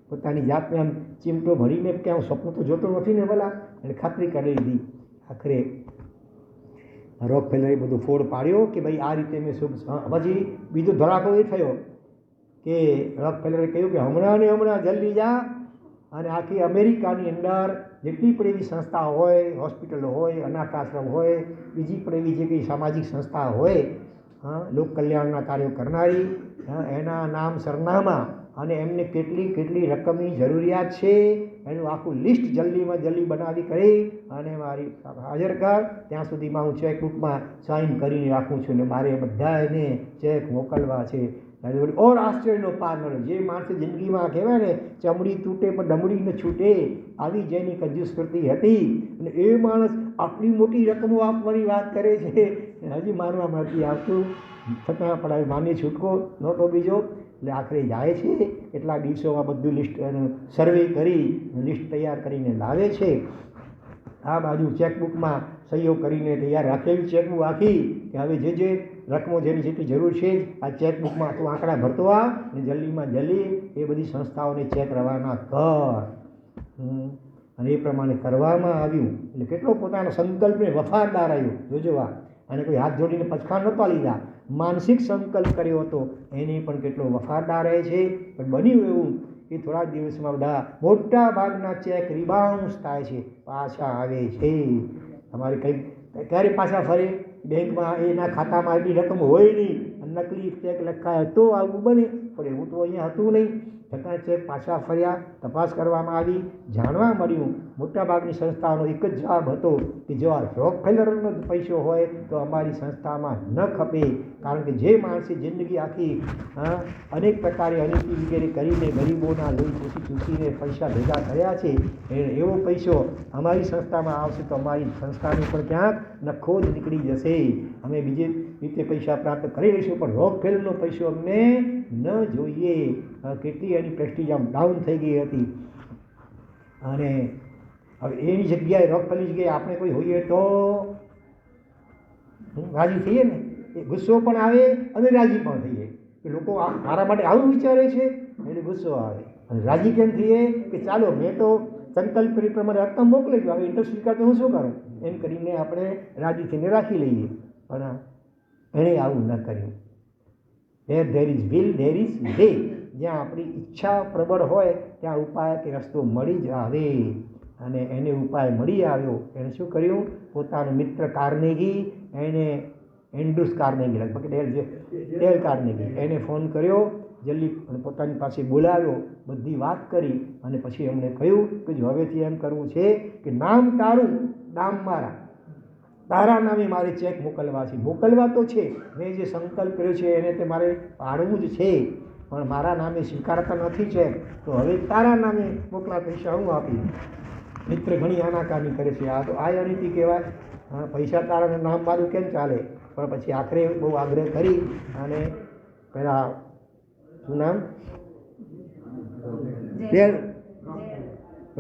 પોતાની જાતને આમ ચીમટો ભરીને કે હું સપનું તો જોતો નથી ને ભલા, એને ખાતરી કરી દીધી. આખરે રોક ફેલરે બધું ફોડ પાડ્યો કે ભાઈ આ રીતે મેં શુભ. પછી બીજો ધડાકો એ થયો કે રોક ફેલરે કહ્યું કે હમણાં જલ્દી જા અને આખી અમેરિકાની અંદર જેટલી પણ એવી સંસ્થા હોય, હોસ્પિટલો હોય, અનાથ આશ્રમ હોય, બીજી પણ એવી જે કંઈ સામાજિક સંસ્થા હોય, લોક કલ્યાણના કાર્યો કરનારી, એના નામ, સરનામા અને એમને કેટલી રકમની જરૂરિયાત છે એનું આખું લિસ્ટ જલ્દીમાં જલ્દી બનાવી કરી અને મારી હાજર કર. ત્યાં સુધીમાં હું ચેકબુકમાં સાઇન કરીને રાખું છું ને મારે બધા એને ચેક મોકલવા છે. ઓર આશ્ચર્યનો પાર ન રહ્યો. જે માણસે જિંદગીમાં કહેવાય ને ચમડી તૂટે પણ ડમડી ન છૂટે, આવી જેની કંજૂસ કરતી હતી અને એ માણસ આટલી મોટી રકમો આપવાની વાત કરે છે, હજી માનવામાં નથી આવતું. છતાં પણ હવે માની છૂટકો નહોતો બીજો. એટલે આખરે જાય છે, એટલા દિવસોમાં બધું લિસ્ટ સર્વે કરી લિસ્ટ તૈયાર કરીને લાવે છે. આ બાજુ ચેકબુકમાં સહીઓ કરીને તૈયાર રાખેલી ચેકબુક આખી કે હવે જે રકમો જેની જેટલી જરૂર છે આ ચેકબુકમાં તું આંકડા ભરતો આ અને જલ્દીમાં જલ્દી એ બધી સંસ્થાઓને ચેક રવાના કર. અને એ પ્રમાણે કરવામાં આવ્યું. એટલે કેટલો પોતાનો સંકલ્પને વફાદાર આવ્યો. જોજો આ, અને કોઈ હાથ જોડીને પછખાણ નહોતા લીધા, માનસિક સંકલ્પ કર્યો હતો, એને પણ કેટલો વફાદાર રહે છે. પણ બન્યું એવું કે થોડા દિવસમાં બધા મોટા ભાગના ચેક રિબાઉન્સ થાય છે, પાછા આવે છે. તમારે કંઈક ક્યારે પાછા ફરે? બેંકમાં એના ખાતામાં એટલી રકમ હોય નહીં, નકલી ચેક લખાય તો આવું બને, પણ એવું તો અહીંયા હતું નહીં. છતાં ચેક પાછા ફર્યા, તપાસ કરવામાં આવી, જાણવા મળ્યું મોટાભાગની સંસ્થાઓનો એક જ જવાબ હતો કે જો આ રોક ફેલરનો પૈસો હોય તો અમારી સંસ્થામાં ન ખપે. કારણ કે જે માણસે જિંદગી આખી અનેક પ્રકારે અનીતિ વગેરે કરીને ગરીબોના લોહી ચૂસીને પૈસા ભેગા કર્યા છે, એવો પૈસો અમારી સંસ્થામાં આવશે તો અમારી સંસ્થાની પણ ક્યાંક નખો જ નીકળી જશે. અમે બીજી રીતે પૈસા પ્રાપ્ત કરી લઈશું, પણ રોક ફેલરનો પૈસો અમને ન જોઈએ. કેટલી એની પ્રેસ્ટીજ આમ ડાઉન થઈ ગઈ હતી. અને હવે એની જગ્યાએ રોક ફેલરની જગ્યાએ આપણે કોઈ હોઈએ તો રાજી થઈએ ને, એ ગુસ્સો પણ આવે અને રાજી પણ થઈએ કે લોકો મારા માટે આવું વિચારે છે એટલે ગુસ્સો આવે. અને રાજી કેમ થઈએ કે ચાલો મેં તો સંકલ્પ કરી પ્રમાણે રકમ મોકલી ગયો, હવે ઇન્ટરેસ્ટ સ્વીકારતો હું શું કરું, એમ કરીને આપણે રાજી થઈને રાખી લઈએ. પણ એણે આવું ન કર્યું. There is will there is way. જ્યાં આપણી ઈચ્છા પ્રબળ હોય ત્યાં ઉપાય કે રસ્તો મળી જ આવે. અને એને ઉપાય મળી આવ્યો. એણે શું કર્યું, પોતાનો મિત્ર કાર્નેગી, એને એન્ડ્રુસ કાર્નેગી, લગભગ ડેલ કાર્નેગી, એને ફોન કર્યો, જલ્દી પોતાની પાસે બોલાવ્યો, બધી વાત કરી અને પછી એમણે કહ્યું કે જો હવેથી એમ કરવું છે કે નામ તારું, નામ મારા, તારા નામે મારે ચેક મોકલવા છે. મોકલવા તો છે, મેં જે સંકલ્પ કર્યો છે એને તે મારે પાડવું જ છે, પણ મારા નામે સ્વીકારતા નથી ચેક, તો હવે તારા નામે મોકલા પૈસા હું આપી. મિત્ર ઘણી આનાકાની કરે છે, આ તો આ અનીતિ કહેવાય. હા, પૈસા તારા નામ મારું કેમ ચાલે. પણ પછી આખરે બહુ આગ્રહ કરી અને પેલા શું નામ, ડેલ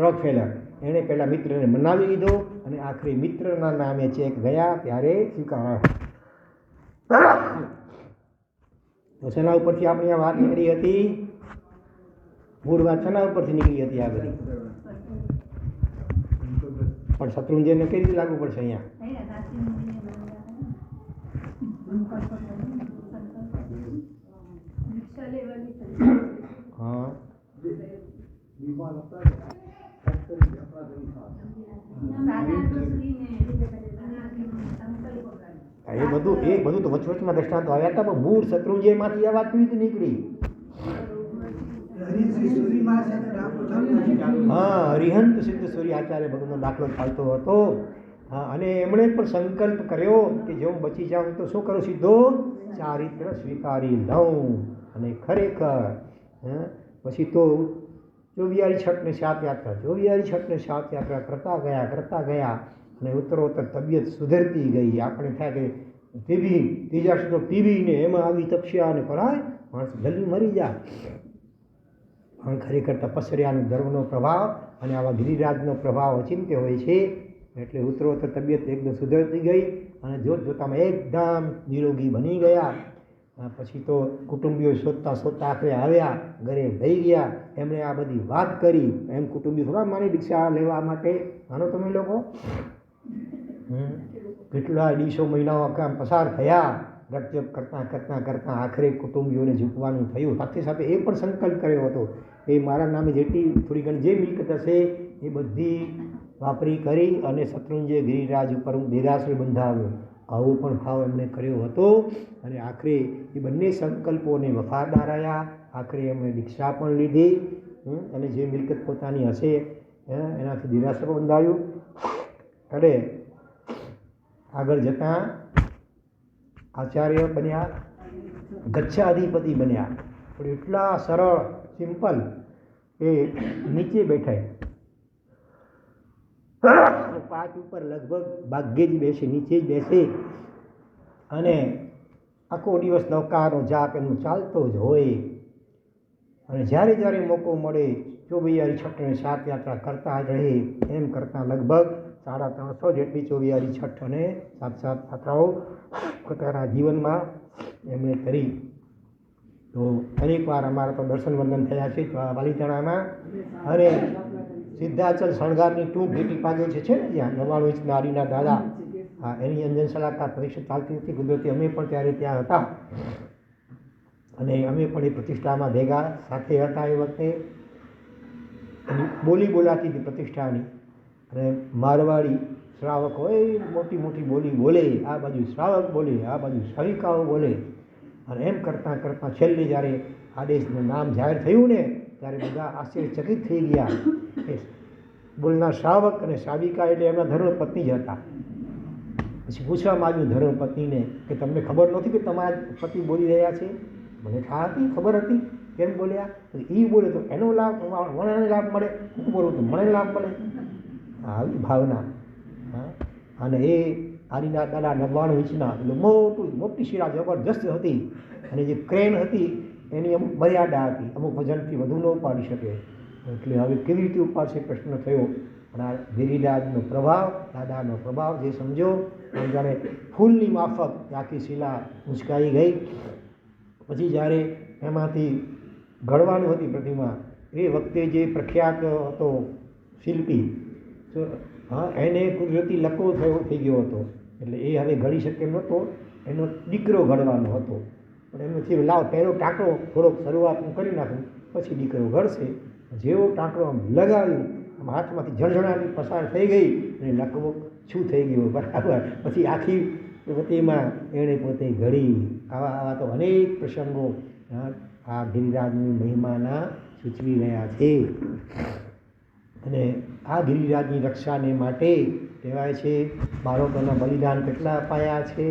રોકફેલર, એણે પેલા મિત્રને મનાવી લીધો અને આખરે મિત્રના નામે ચેક ગયા ત્યારે સ્વીકારાયો. તો શેના ઉપરથી આપણી આ વાત નીકળી હતી, મૂળ વાત શેના ઉપરથી નીકળી હતી આ બધી. પણ શત્રુંજયને કઈ રીતે લાગુ પડશે અહીંયા. હા, એ બધું તો વચવચમાં દ્રષ્ટાંતો આવ્યા હતા, પણ મૂળ શત્રુંજયમાંથી આ વાત કેવી રીતે નીકળી. હા, હરિહંત સિદ્ધ સૂર્ય આચાર્ય ભગવાનનો દાખલો ચાલતો હતો. હા, અને એમણે પણ સંકલ્પ કર્યો કે જો હું બચી જાઉં તો શું કરું, સીધો ચારિત્ર સ્વીકારી લઉં. અને ખરેખર પછી તો 24 છઠ ને 7 યાત્રા, 24 છઠ ને 7 યાત્રા કરતા ગયા અને ઉત્તરોત્તર તબિયત સુધરતી ગઈ. આપણે થાય કે ત્રીજા શબ્દો ટીબી ને એમાં આવી તપસ્યા ને કરાય, માણસ જલ્દી મરી જાય. પણ ખરેખર તપસ્યાનો ધર્મનો પ્રભાવ અને આવા ગિરિરાજનો પ્રભાવ અચિંત્ય હોય છે. એટલે ઉત્તરોત્તર તબિયત એકદમ સુધરતી ગઈ અને જોતજોતામાં એકદમ નિરોગી બની ગયા. પછી તો કુટુંબીઓ શોધતા આખરે આવ્યા, ઘરે લઈ ગયા. એમણે આ બધી વાત કરી. એમ કુટુંબી થોડા માની દીક્ષા લેવા માટે, માનો તમે લોકો, કેટલા દિવસો મહિનાઓ કામ પસાર થયા, રકજપ કરતાં આખરે કુટુંબીઓને ઝૂકવાનું થયું. સાથે સાથે એ પણ સંકલ્પ કર્યો હતો એ મારા નામે જેટલી થોડી ઘણી જે મિલકત હશે એ બધી વાપરી કરી અને શત્રુંજય ગિરિરાજ ઉપર હું દેરાસર બંધાવ્યો. આવો પણ ભાવ એમણે કર્યો હતો. અને આખરે એ બંને સંકલ્પોને વફાદાર રહ્યા. આખરે એમણે દીક્ષા પણ લીધી અને જે મિલકત પોતાની હશે એનાથી દેરાસર બંધાવ્યું. અને આગળ જતાં આચાર્ય બન્યા, ગચ્છાધિપતિ બન્યા. પણ એટલા સરળ સિમ્પલ એ નીચે બેઠા, પાચ ઉપર લગભગ ભાગ્યે જ બેસે, નીચે જ બેસે અને આખો દિવસ નૌકાનો જાપ એનું ચાલતો જ હોય. અને જ્યારે જ્યારે મોકો મળે 24 છઠ અને 7 યાત્રા કરતા જ રહે. એમ કરતાં લગભગ 350 જેટલી 24 છઠ અને 7 યાત્રાઓ પોતાના જીવનમાં એમણે કરી. તો અનેક વાર અમારા તો દર્શન વંદન થયા છે પાલીતાણામાં. અને સિદ્ધાચલ શણગારની ટૂંક ભેટી પાગે છે ને જ્યાં 99 ઇંચ નારીના દાદા, હા, એની અંજન સલાહકાર પરીક્ષા ચાલતી હતી કુદરતી. અમે પણ ત્યારે ત્યાં હતા અને અમે પણ એ પ્રતિષ્ઠામાં ભેગા સાથે હતા. એ વખતે બોલી બોલાતી હતી પ્રતિષ્ઠાની અને મારવાડી શ્રાવક હોય, મોટી મોટી બોલી બોલે, આ બાજુ શ્રાવક બોલે, આ બાજુ શ્રાવિકાઓ બોલે. અને એમ કરતાં છેલ્લે જ્યારે આદેશનું નામ જાહેર થયું ને ત્યારે બધા આશ્ચર્યચકિત થઈ ગયા. કે બોલનાર શ્રાવક અને શ્રાવિકા એટલે એમના ધર્મપત્ની જ હતા. પછી પૂછવામાં આવ્યું ધર્મપત્નીને કે તમને ખબર નહોતી કે તમારા પતિ બોલી રહ્યા છે. મને ખબર હતી. કેમ બોલ્યા? તો એ બોલે તો એનો લાભ મને લાભ મળે, હું બોલું તો મને લાભ મળે. આવી ભાવના. અને એ આરીના દાદા 99 ઇંચના એટલે મોટી શિરા જબરજસ્ત હતી. અને જે ક્રેન હતી એની અમુક મર્યાદા હતી, અમુક વજનથી વધુ ન ઉપાડી શકે. એટલે હવે કેવી રીતે ઉપાડશે પ્રશ્ન થયો. પણ આ ગિરિરાજનો પ્રભાવ, દાદાનો પ્રભાવ જે સમજો, જાણે ફૂલની માફક આખી શિલા ઉંચકાઈ ગઈ. પછી જ્યારે એમાંથી ઘડવાનું હતી પ્રતિમા, એ વખતે જે પ્રખ્યાત હતો શિલ્પી, તો એને કુદરતી લકવો થઈ ગયો હતો, એટલે એ હવે ઘડી શકે એમ નહોતો, એનો દીકરો ઘડવાનો હતો. પણ એમ થયું લાવ પહેલો ટાંકરો થોડોક શરૂઆતનું કરી નાખું, પછી દીકરો ઘડશે. જેવો ટાંકરો આમ લગાવ્યું, આમ હાથમાંથી ઝણઝણાટી પસાર થઈ ગઈ અને લકવો શું થઈ ગયો બરાબર. પછી આખી વતીમાં એણે પોતે ઘડી. આવા તો અનેક પ્રસંગો આ ગિરિરાજની મહિમાના સૂચવી રહ્યા છે. અને આ ગિરિરાજની રક્ષાને માટે કહેવાય છે બાળકોના બલિદાન કેટલા અપાયા છે.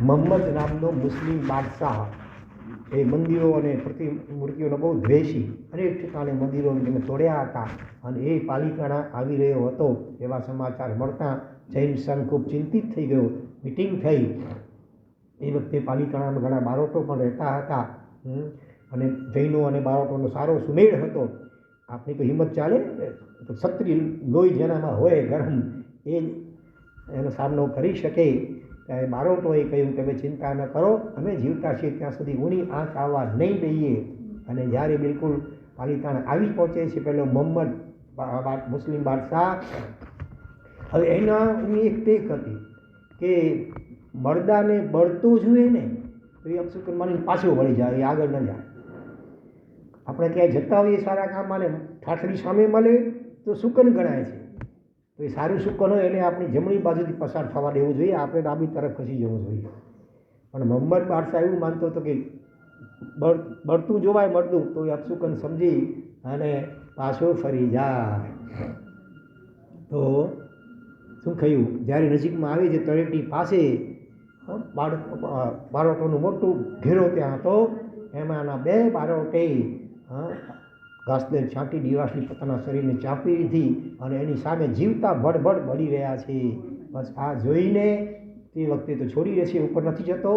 મોહમ્મદ નામનો મુસ્લિમ બાદશાહ, એ મંદિરો અને પ્રતિમૂર્તિઓનો બહુ દ્વેષી, અનેક ઠેકાણે મંદિરો તેને તોડ્યા હતા. અને એ પાલિતાણા આવી રહ્યો હતો એવા સમાચાર મળતા જૈન સંઘ ખૂબ ચિંતિત થઈ ગયો. મિટિંગ થઈ. એ વખતે પાલિતાણામાં ઘણા બારોટો પણ રહેતા હતા અને જૈનો અને બારોટોનો સારો સુમેળ હતો. આપણી તો હિંમત ચાલે, તો ક્ષત્રિય લોહી જેનામાં હોય ગરમ, એ જ એનો સામનો કરી શકે. ત્યારે બારોટોએ કહ્યું કે હવે ચિંતા ન કરો, અમે જીવતા છીએ ત્યાં સુધી ઊની આંચ આવવા નહીં દઈએ. અને જ્યારે બિલકુલ પાલિતાણા આવી પહોંચે છે પેલો મોહમ્મદ મુસ્લિમ બાદશાહ, હવે એની એક ટેક હતી કે મરદાને બળતું જોઈએ ને તો એ અપશુકન માનીને પાછો વળી જાય, એ આગળ ન જાય. આપણે ક્યાંય જતા હોઈએ સારા કામમાં ને ઠાઠડી સામે મળે તો શુકન ગણાય છે, તો એ સારું શુકન હોય એને આપણી જમણી બાજુથી પસાર થવા દેવું જોઈએ, આપણે ડાબી તરફ ખસી જવું જોઈએ. પણ મોહમ્મદ બાદશાહ એવું માનતો હતો કે બળતું જોવાય મળતું તો એ અપશુકન સમજી અને પાછો ફરી જાય. તો શું થયું, જ્યારે નજીકમાં આવી છે તળેટી પાસે બારોટોનું મોટું ઘેરો ત્યાં હતો, એમાંના 2 બારોટે ઘાસને છાંટી દિવાસની પોતાના શરીરને ચાંપી લીધી અને એની સામે જીવતા ભડભડ બળી રહ્યા છે. બસ આ જોઈને તે વખતે તો છોડી રહેશે, ઉપર નથી જતો.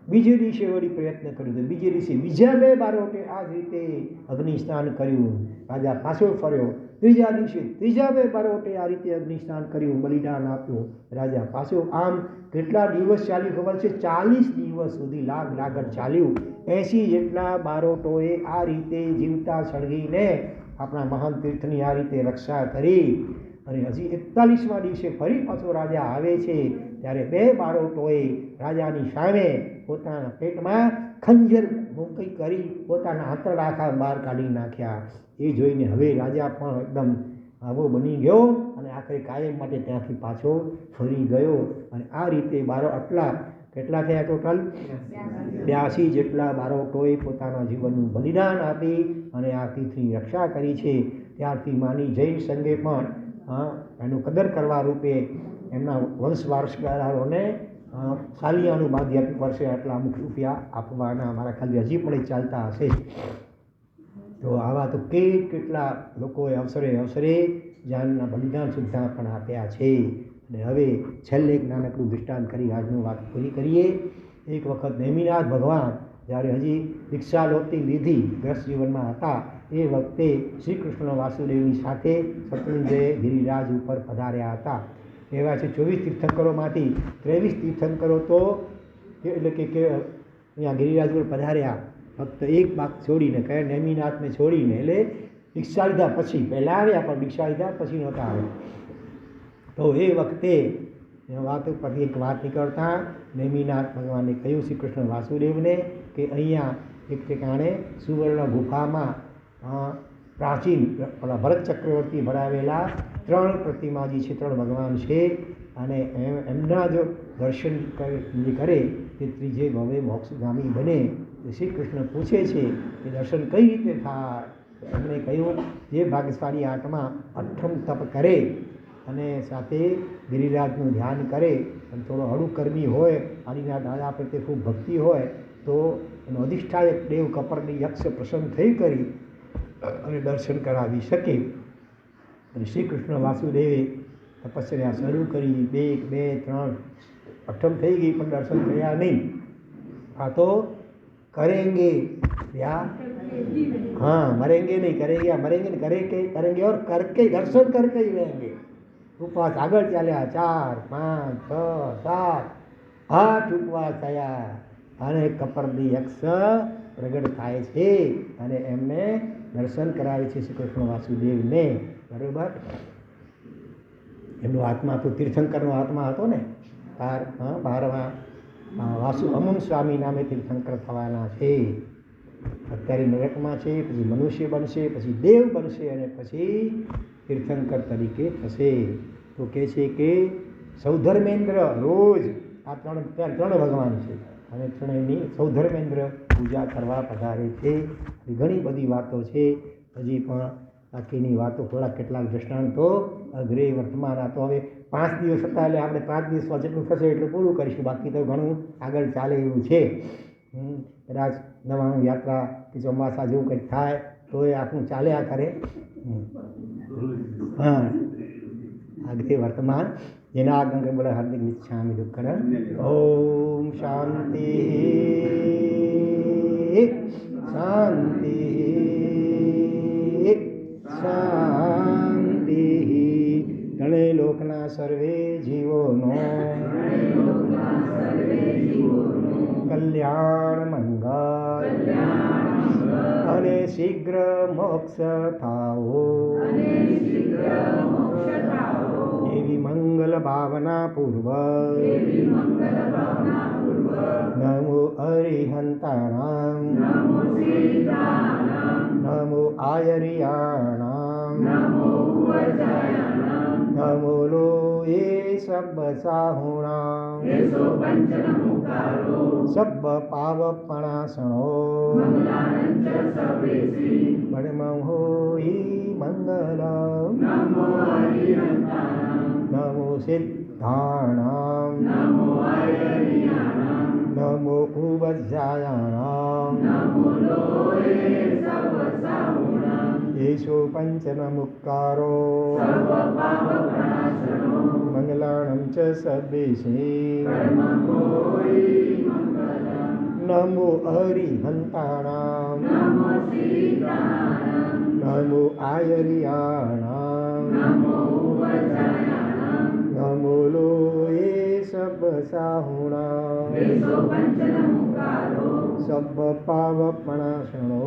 બીજે દિવસે વળી પ્રયત્ન કર્યો તો બીજે દિવસે બીજા 2 બારોટે આ જ રીતે અગ્નિ સ્નાન કર્યું. રાજા પાછો ફર્યો. ત્રીજા દિવસે ત્રીજા 2 બારોટે આ રીતે અગ્નિ સ્નાન કર્યું, બલિદાન આપ્યું. રાજા પાછો. આમ કેટલા દિવસ ચાલ્યું ખબર છે? 40 દિવસ સુધી લાગડ ચાલ્યું. 80 જેટલા બારોટોએ આ રીતે જીવતા સળગીને આપણા મહાન તીર્થની આ રીતે રક્ષા કરી. અને હજી 41મા દિવસે ફરી પાછો રાજા આવે છે, ત્યારે 2 બારોટોએ રાજાની સામે પોતાના પેટમાં ખંજર મૂકી કરી પોતાના આંતરડા આખા બહાર કાઢી નાખ્યા. એ જોઈને હવે રાજા પણ એકદમ આવો બની ગયો અને આખરે કાયમ માટે ત્યાંથી પાછો ફરી ગયો. અને આ રીતે આટલા કેટલા થયા ટોટલ? 82 જેટલા બારોટોએ પોતાના જીવનનું બલિદાન આપી અને આ તીર્થની રક્ષા કરી છે. ત્યારથી માની જૈન સંઘે પણ એનું કદર કરવા રૂપે એમના વંશ વારસદારોને સાલિયાનું બાંધી આપ્યું, વર્ષે આટલા અમુક રૂપિયા આપવાના. મારા ખ્યાલથી હજી પણ એ ચાલતા હશે. તો આવા તો કેટલા લોકોએ અવસરે જાનના બલિદાન સુદ્ધા પણ આપ્યા છે. અને હવે છેલ્લે એક નાનકડું દૃષ્ટાંત કરી આજનું વાત પૂરી કરીએ. એક વખત નેમિનાથ ભગવાન જ્યારે હજી દીક્ષા લોતી લીધી, ગ્રસ્ત જીવનમાં હતા, એ વખતે શ્રી કૃષ્ણ વાસુદેવની સાથે શત્રુંજયે ગિરિરાજ ઉપર પધાર્યા હતા. એવા છે 24 તીર્થંકરોમાંથી 23 તીર્થંકરો તો એટલે કે અહીંયા ગિરિરાજ ઉપર પધાર્યા ફક્ત એક બાગ છોડીને, કયા નેમિનાથને છોડીને. એટલે દીક્ષા લીધા પછી, પહેલાં આવ્યા પણ દીક્ષા લીધા પછી નહોતા આવ્યા. તો એ વખતે વાત પરથી એક વાત નીકળતા નેમિનાથ ભગવાને કહ્યું શ્રી કૃષ્ણ વાસુદેવને કે અહીંયા એક ઠેકાણે સુવર્ણ ગુફામાં પ્રાચીન ભરત ચક્રવર્તી ભરાવેલા 3 પ્રતિમાજી છે, 3 ભગવાન છે. અને એમના જો દર્શન કરે તે ત્રીજે ભવે મોક્ષગામી બને. શ્રી કૃષ્ણ પૂછે છે કે દર્શન કઈ રીતે થાય? એમણે કહ્યું જે ભાગ્યશાળી આત્મા અઠમ તપ કરે અને સાથે ગિરિરાજનું ધ્યાન કરે અને થોડો હળુકર્મી હોય, આદિના દાદા પ્રત્યે ખૂબ ભક્તિ હોય, તો એનો અધિષ્ઠાયક દેવ કપરની યક્ષ પ્રસન્ન થઈ કરી અને દર્શન કરાવી શકે. અને શ્રી કૃષ્ણ વાસુદેવે તપસ્યા શરૂ કરી. 1, 2, 3 અઠમ થઈ ગઈ પણ દર્શન કર્યા નહીં. આ તો करेंगे या मरेंगे नहीं, करेंगे या मरेंगे नहीं, करेंगे और करके दर्शन करके ही रहेंगे. ઉપવાસ આગળ ચાલ્યા. 4, 5, 6, 7, 8 ઉપવાસ થયા અને કપરની યક્ષ પ્રગટ થાય છે અને એમને દર્શન કરાવે છે શ્રી કૃષ્ણ વાસુદેવને. બરાબર. એમનો આત્મા તો તીર્થંકરનો આત્મા હતો ને. 12મા અમુન સ્વામી નામે તીર્થંકર થવાના છે. અત્યારે નરકમાં છે, પછી મનુષ્ય બનશે, પછી દેવ બનશે અને પછી તીર્થંકર તરીકે થશે. તો કહે છે કે સૌધર્મેન્દ્ર રોજ આ ત્રણ ભગવાન છે અને ત્રણેયની સૌધર્મેન્દ્ર પૂજા કરવા પધારે છે. ઘણી બધી વાતો છે, હજી પણ બાકીની વાતો થોડા કેટલાક દ્રષ્ટાંતો અગ્રે વર્તમાન. આ તો હવે 5 દિવસ હતા એટલે આપણે 5 દિવસમાં જેટલું થશે એટલું પૂરું કરીશું. બાકી તો ઘણું આગળ ચાલે એવું છે. કદાચ નવાનું યાત્રા કે ચોમાસા જેવું કંઈક થાય તો એ આપણું ચાલ્યા કરે. હા, આગળ વર્તમાન જેના આગળ બોલે હાર્દિક નિચ્છામી દુક્કડમ. ઓમ શાંતિ શાંતિ શાંતિ. ત્રણેય લોકના સર્વે જીવોનો કલ્યાણ મંગલ અને શીઘ્ર મોક્ષ થાઓ એવી મંગલ ભાવના પૂર્વક નમો અરિહંતાણામ નમો આયરિયાણામ નમો લોએ સબ સાહુણામ સબ પાવપણાસણો પરમં હોઈ મંગલમ નમો સિદ્ધાણામ નમો ઉવજ્જાયાણામ યેશો પંચનમુક્કારો મંગલાણં ચ સર્વેષે નમો અરિહંતાણામ નમો આયરિયાણામ નમો લોએ સબ સાહુણામ સબ પાવપણાસણો